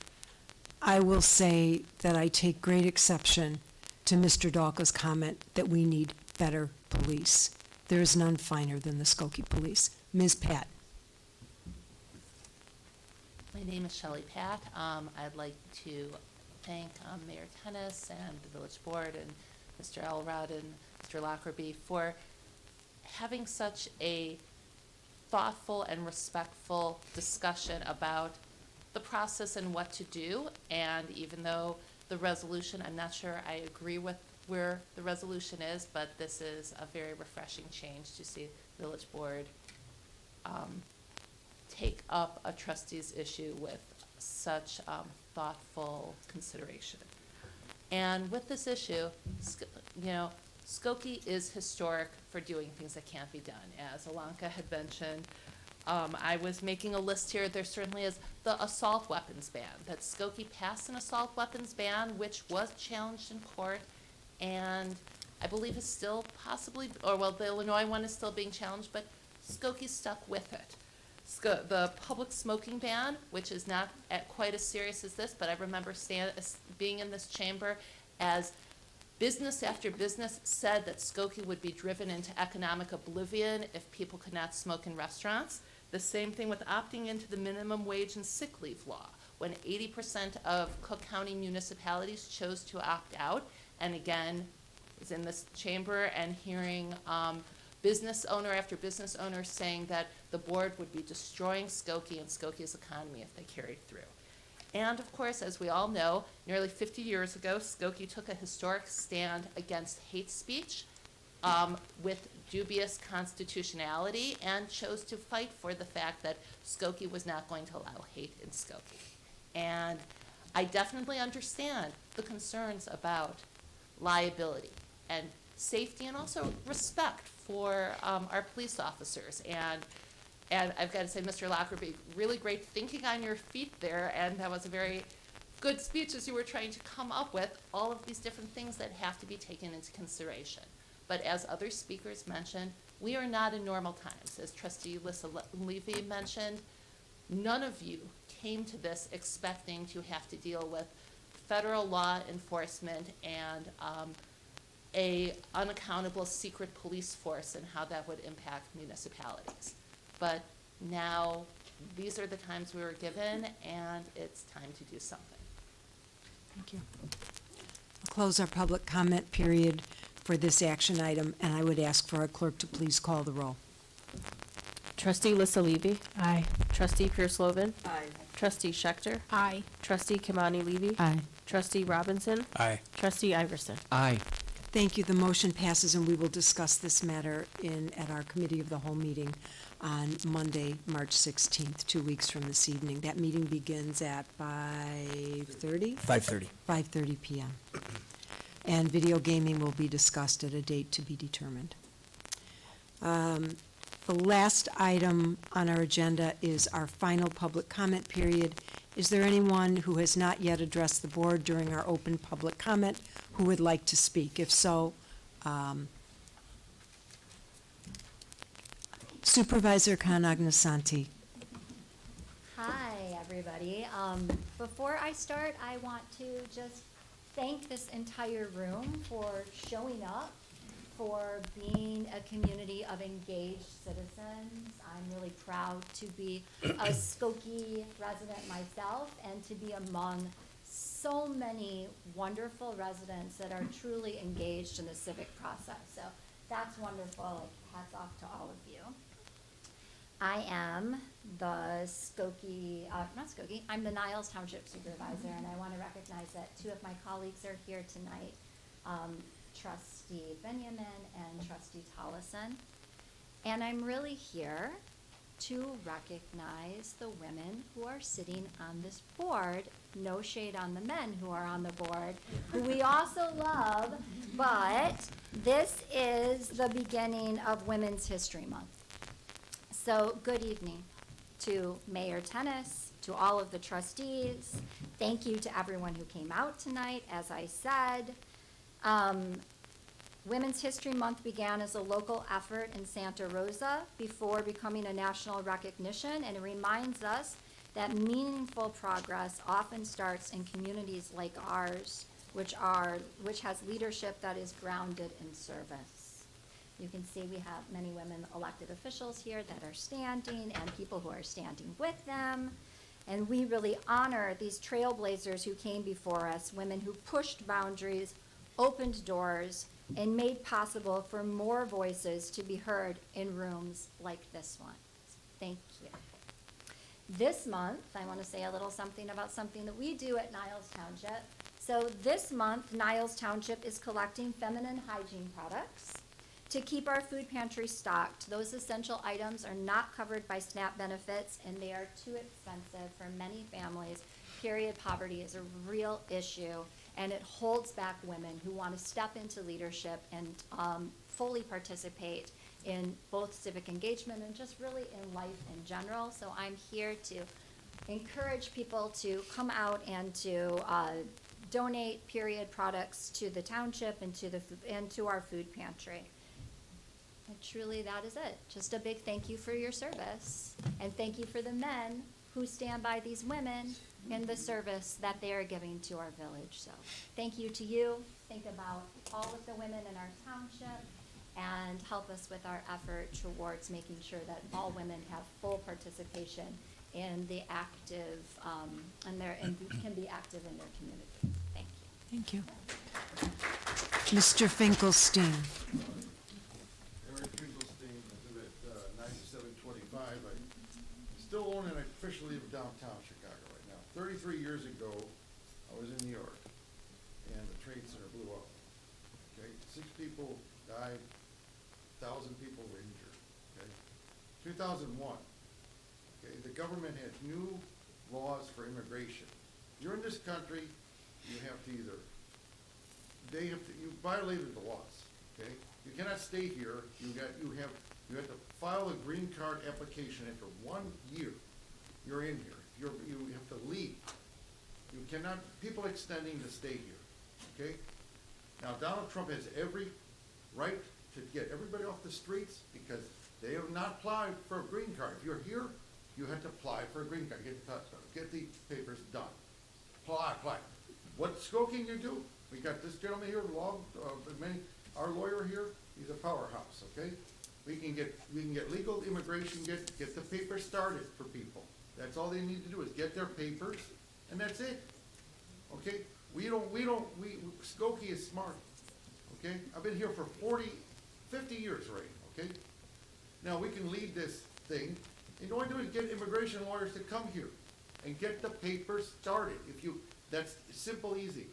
S1: I will say that I take great exception to Mr. Dalka's comment that we need better police. There is none finer than the Skokie Police. Ms. Pat.
S6: My name is Shelley Pat. I'd like to thank Mayor Tennis and the village board and Mr. Elrod and Mr. Lockerbie for having such a thoughtful and respectful discussion about the process and what to do. And even though the resolution, I'm not sure I agree with where the resolution is, but this is a very refreshing change to see village board take up a trustee's issue with such thoughtful consideration. And with this issue, Skokie is historic for doing things that can't be done. As Alanka had mentioned, I was making a list here. There certainly is the assault weapons ban. That Skokie passed an assault weapons ban, which was challenged in court, and I believe is still possibly, or well, the Illinois one is still being challenged, but Skokie stuck with it. The public smoking ban, which is not quite as serious as this, but I remember being in this chamber as business after business said that Skokie would be driven into economic oblivion if people could not smoke in restaurants. The same thing with opting into the minimum wage and sick leave law, when 80% of Cook County municipalities chose to opt out. And again, was in this chamber and hearing business owner after business owner saying that the board would be destroying Skokie and Skokie's economy if they carried through. And of course, as we all know, nearly 50 years ago, Skokie took a historic stand against hate speech with dubious constitutionality and chose to fight for the fact that Skokie was not going to allow hate in Skokie. And I definitely understand the concerns about liability and safety and also respect for our police officers. And I've got to say, Mr. Lockerbie, really great thinking on your feet there, and that was a very good speech as you were trying to come up with all of these different things that have to be taken into consideration. But as other speakers mentioned, we are not in normal times. As Trustee Lissa Levy mentioned, none of you came to this expecting to have to deal with federal law enforcement and a unaccountable secret police force and how that would impact municipalities. But now, these are the times we were given, and it's time to do something.
S1: Thank you. We'll close our public comment period for this action item, and I would ask for our clerk to please call the roll.
S17: Trustee Lissa Levy.
S1: Aye.
S17: Trustee Pierce-Lovan.
S19: Aye.
S17: Trustee Schechter.
S15: Aye.
S17: Trustee Kimani Levy.
S21: Aye.
S17: Trustee Robinson.
S16: Aye.
S17: Trustee Iverson.
S20: Aye.
S1: Thank you. The motion passes, and we will discuss this matter at our Committee of the Whole meeting on Monday, March 16th, 2 weeks from this evening. That meeting begins at 5:30?
S14: 5:30.
S1: 5:30 p.m. And video gaming will be discussed at a date to be determined. The last item on our agenda is our final public comment period. Is there anyone who has not yet addressed the board during our open public comment who would like to speak? If so, Supervisor Conagnasanti.
S4: Hi, everybody. Before I start, I want to just thank this entire room for showing up, for being a community of engaged citizens. I'm really proud to be a Skokie resident myself and to be among so many wonderful residents that are truly engaged in the civic process. So that's wonderful. Hats off to all of you. I am the Skokie, not Skokie, I'm the Niles Township Supervisor, and I want to recognize that two of my colleagues are here tonight, Trustee Benjamin and Trustee Tollison. And I'm really here to recognize the women who are sitting on this board. No shade on the men who are on the board, who we also love, but this is the beginning of Women's History Month. So good evening to Mayor Tennis, to all of the trustees. Thank you to everyone who came out tonight, as I said. Women's History Month began as a local effort in Santa Rosa before becoming a national recognition, and it reminds us that meaningful progress often starts in communities like ours, which has leadership that is grounded in service. You can see we have many women elected officials here that are standing and people who are standing with them. And we really honor these trailblazers who came before us, women who pushed boundaries, opened doors, and made possible for more voices to be heard in rooms like this one. Thank you. This month, I want to say a little something about something that we do at Niles Township. So this month, Niles Township is collecting feminine hygiene products to keep our food pantry stocked. Those essential items are not covered by SNAP benefits, and they are too expensive for many families. Period poverty is a real issue, and it holds back women who want to step into leadership and fully participate in both civic engagement and just really in life in general. So I'm here to encourage people to come out and to donate period products to the township and to our food pantry. And truly, that is it. Just a big thank you for your service, and thank you for the men who stand by these women in the service that they are giving to our village. So thank you to you. Think about all of the women in our township and help us with our effort towards making sure that all women have full participation in the active, and can be active in their community. Thank you.
S1: Thank you. Mr. Finkelstein.
S22: Eric Finkelstein, I live at 9725. I still own and officially live downtown Chicago right now. 33 years ago, I was in New York, and the Trade Center blew up. Okay, 6 people died, 1,000 people were injured, okay? 2001, okay, the government has new laws for immigration. You're in this country, you have to either, you violated the laws, okay? You cannot stay here, you have to file a green card application after 1 year you're in here. You have to leave. You cannot, people extending to stay here, okay? Now, Donald Trump has every right to get everybody off the streets because they have not applied for a green card. If you're here, you have to apply for a green card, get the papers done. Apply. What Skokie you do? We got this gentleman here, our lawyer here, he's a powerhouse, okay? We can get legal immigration, get the papers started for people. That's all they need to do is get their papers, and that's it. Okay? Skokie is smart. Okay? I've been here for 50 years already, okay? Now we can lead this thing, and all I do is get immigration lawyers to come here and get the papers started. That's simple, easy.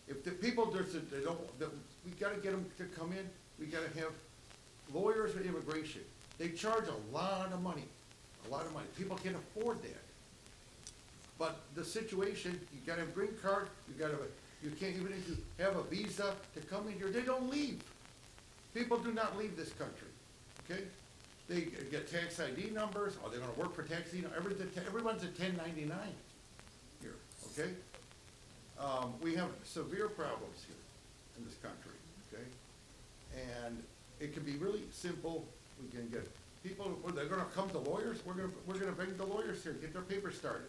S22: If the people we gotta get them to come in, we gotta have lawyers for immigration. They charge a lot of money. People can't afford that. But the situation, you gotta have a green card, you can't, even if you have a visa to come in here, they don't leave. People do not leave this country, okay? They get tax ID numbers, or they're gonna work for tax ID, everyone's a 1099 here, okay? We have severe problems here in this country, okay? And it can be really simple. We can get people, they're gonna come to lawyers, we're gonna bring the lawyers here, get their papers started.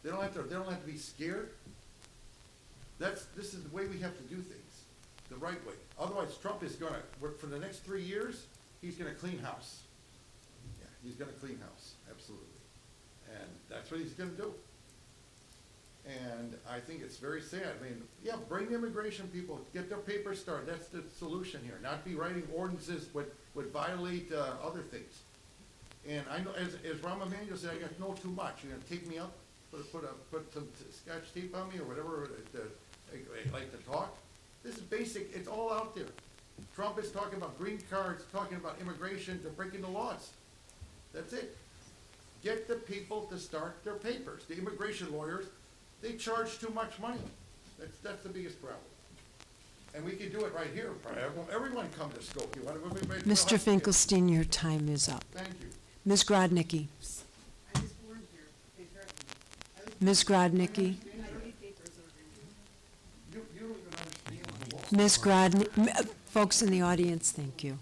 S22: They don't have to be scared. This is the way we have to do things, the right way. Otherwise, Trump is gonna, for the next 3 years, he's gonna clean house. Yeah, he's gonna clean house, absolutely. And that's what he's gonna do. And I think it's very sad. I mean, yeah, bring immigration people, get their papers started. That's the solution here. Not be writing ordinances would violate other things. And I know, as Rahm Emanuel said, I got know too much. You're gonna take me up, put some scotch tape on me or whatever. I like to talk. This is basic. It's all out there. Trump is talking about green cards, talking about immigration, they're breaking the laws. That's it. Get the people to start their papers. The immigration lawyers, they charge too much money. That's the biggest problem. And we can do it right here. Everyone come to Skokie.
S1: Mr. Finkelstein, your time is up.
S22: Thank you.
S1: Ms. Grodnicki. Ms. Grodnicki. Ms. Grodnicki, folks in the audience, thank you.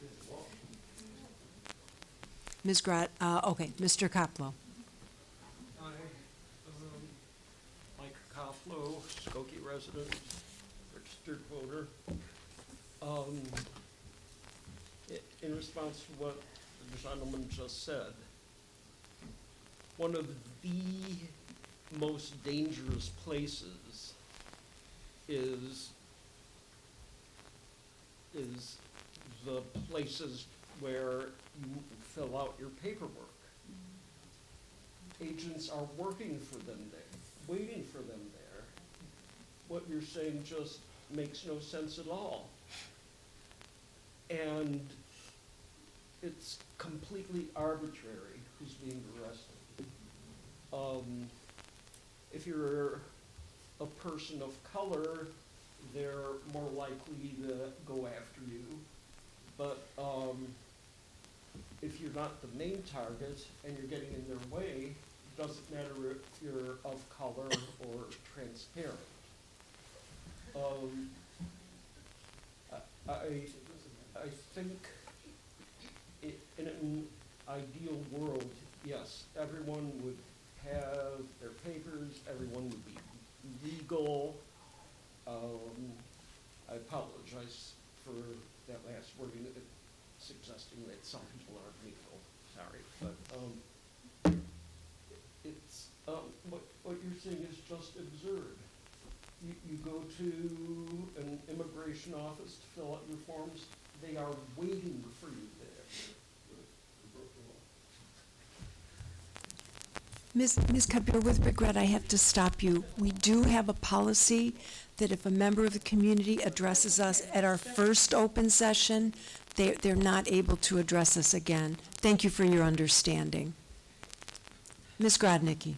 S1: Ms. okay, Mr. Koplow.
S9: Hi, Mike Koplow, Skokie resident, registered voter. In response to what the gentleman just said, one of the most dangerous places is the places where you fill out your paperwork. Agents are working for them there, waiting for them there. What you're saying just makes no sense at all. And it's completely arbitrary who's being arrested. If you're a person of color, they're more likely to go after you. But if you're not the main target and you're getting in their way, it doesn't matter if you're of color or transparent. I think in an ideal world, yes, everyone would have their papers, everyone would be legal. I apologize for that last wording, suggesting that some people aren't legal, sorry, but it's, what you're saying is just absurd. You go to an immigration office to fill out your forms, they are waiting for you there.
S1: Ms. Kabir, with regret, I have to stop you. We do have a policy that if a member of the community addresses us at our first open session, they're not able to address us again. Thank you for your understanding. Ms. Grodnicki.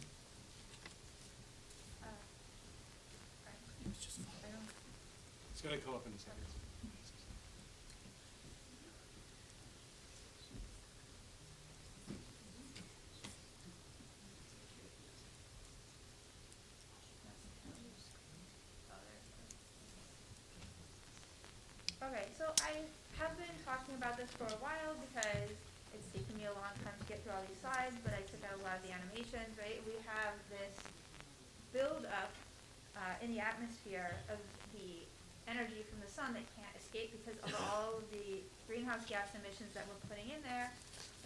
S16: It's gonna come up in a second.
S11: Okay, so I have been talking about this for a while because it's taken me a long time to get through all these slides, but I took out a lot of the animations, right? We have this build-up in the atmosphere of the energy from the sun that can't escape because of all of the greenhouse gas emissions that we're putting in there.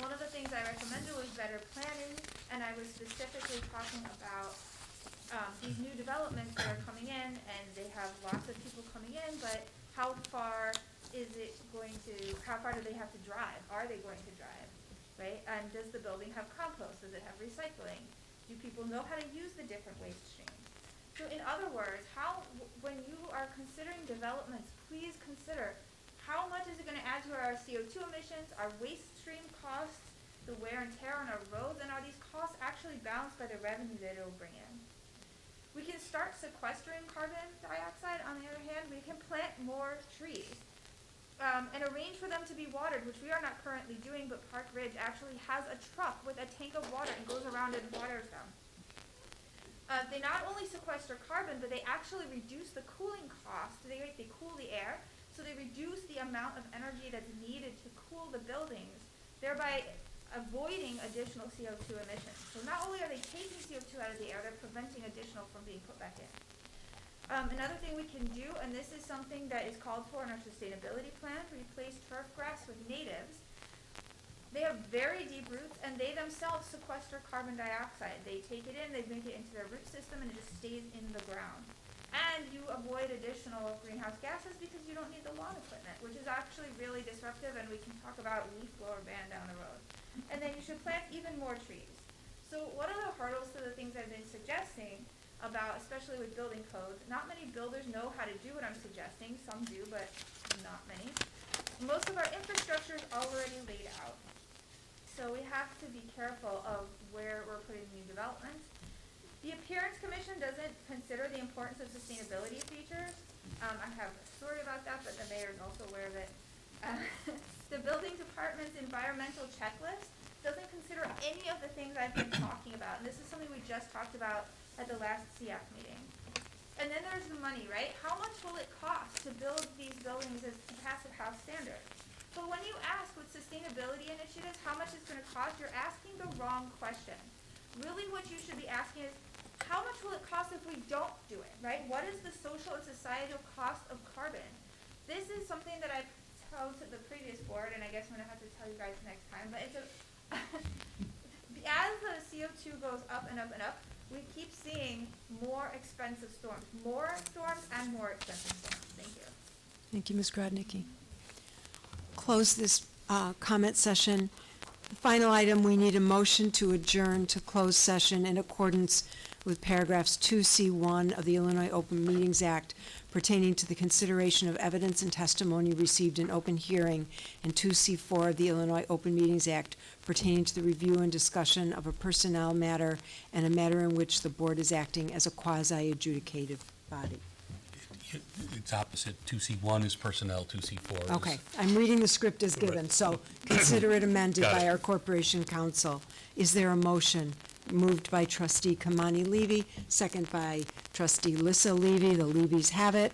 S11: One of the things I recommended was better planning, and I was specifically talking about these new developments that are coming in, and they have lots of people coming in, but how far is it going to, how far do they have to drive? Are they going to drive, right? And does the building have compost? Does it have recycling? Do people know how to use the different waste streams? So in other words, when you are considering developments, please consider how much is it going to add to our CO2 emissions, our waste stream costs, the wear and tear on our roads, and are these costs actually balanced by the revenue that it will bring in? We can start sequestering carbon dioxide. On the other hand, we can plant more trees and arrange for them to be watered, which we are not currently doing, but Park Ridge actually has a truck with a tank of water and goes around and waters them. They not only sequester carbon, but they actually reduce the cooling cost. They cool the air, so they reduce the amount of energy that's needed to cool the buildings, thereby avoiding additional CO2 emissions. So not only are they taking CO2 out of the air, they're preventing additional from being put back in. Another thing we can do, and this is something that is called for in our sustainability plan, replace turf grass with natives. They have very deep roots, and they themselves sequester carbon dioxide. They take it in, they make it into their root system, and it just stays in the ground. And you avoid additional greenhouse gases because you don't need the lawn equipment, which is actually really disruptive, and we can talk about leaf blower ban down the road. And then you should plant even more trees. So one of the hurdles to the things I've been suggesting about, especially with building codes, not many builders know how to do what I'm suggesting. Some do, but not many. Most of our infrastructure is already laid out. So we have to be careful of where we're putting new developments. The Appearance Commission doesn't consider the importance of sustainability features. I have a story about that, but the mayor is also aware of it. The building department's environmental checklist doesn't consider any of the things I've been talking about. And this is something we just talked about at the last CF meeting. And then there's the money, right? How much will it cost to build these buildings as passive house standards? But when you ask with sustainability initiatives how much it's going to cost, you're asking the wrong question. Really what you should be asking is, how much will it cost if we don't do it, right? What is the social and societal cost of carbon? This is something that I've told to the previous board, and I guess I'm going to have to tell you guys next time, but it's as the CO2 goes up and up and up, we keep seeing more expensive storms and more expensive storms. Thank you.
S1: Thank you, Ms. Grodnicki. Close this comment session. The final item, we need a motion to adjourn to closed session in accordance with paragraphs 2C1 of the Illinois Open Meetings Act pertaining to the consideration of evidence and testimony received in open hearing, and 2C4 of the Illinois Open Meetings Act pertaining to the review and discussion of a personnel matter and a matter in which the board is acting as a quasi-adjudicative body.
S3: It's opposite. 2C1 is personnel, 2C4 is...
S1: Okay, I'm reading the script as given, so consider it amended
S3: Got it.
S1: by our corporation counsel. Is there a motion? Moved by trustee Kamani Levy, second by trustee Lissa Levy. The Levys have it.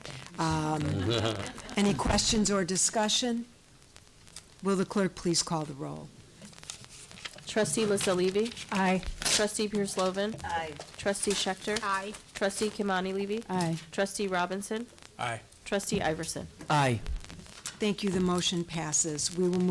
S1: Any questions or discussion? Will the clerk please call the roll?
S17: Trustee Lissa Levy.
S1: Aye.
S17: Trustee Pierce Lovan.
S19: Aye.
S17: Trustee Schechter.
S15: Aye.
S17: Trustee Kimani Levy.
S21: Aye.
S17: Trustee Robinson.
S16: Aye.
S17: Trustee Iverson.
S14: Aye.
S1: Thank you. The motion passes. We will move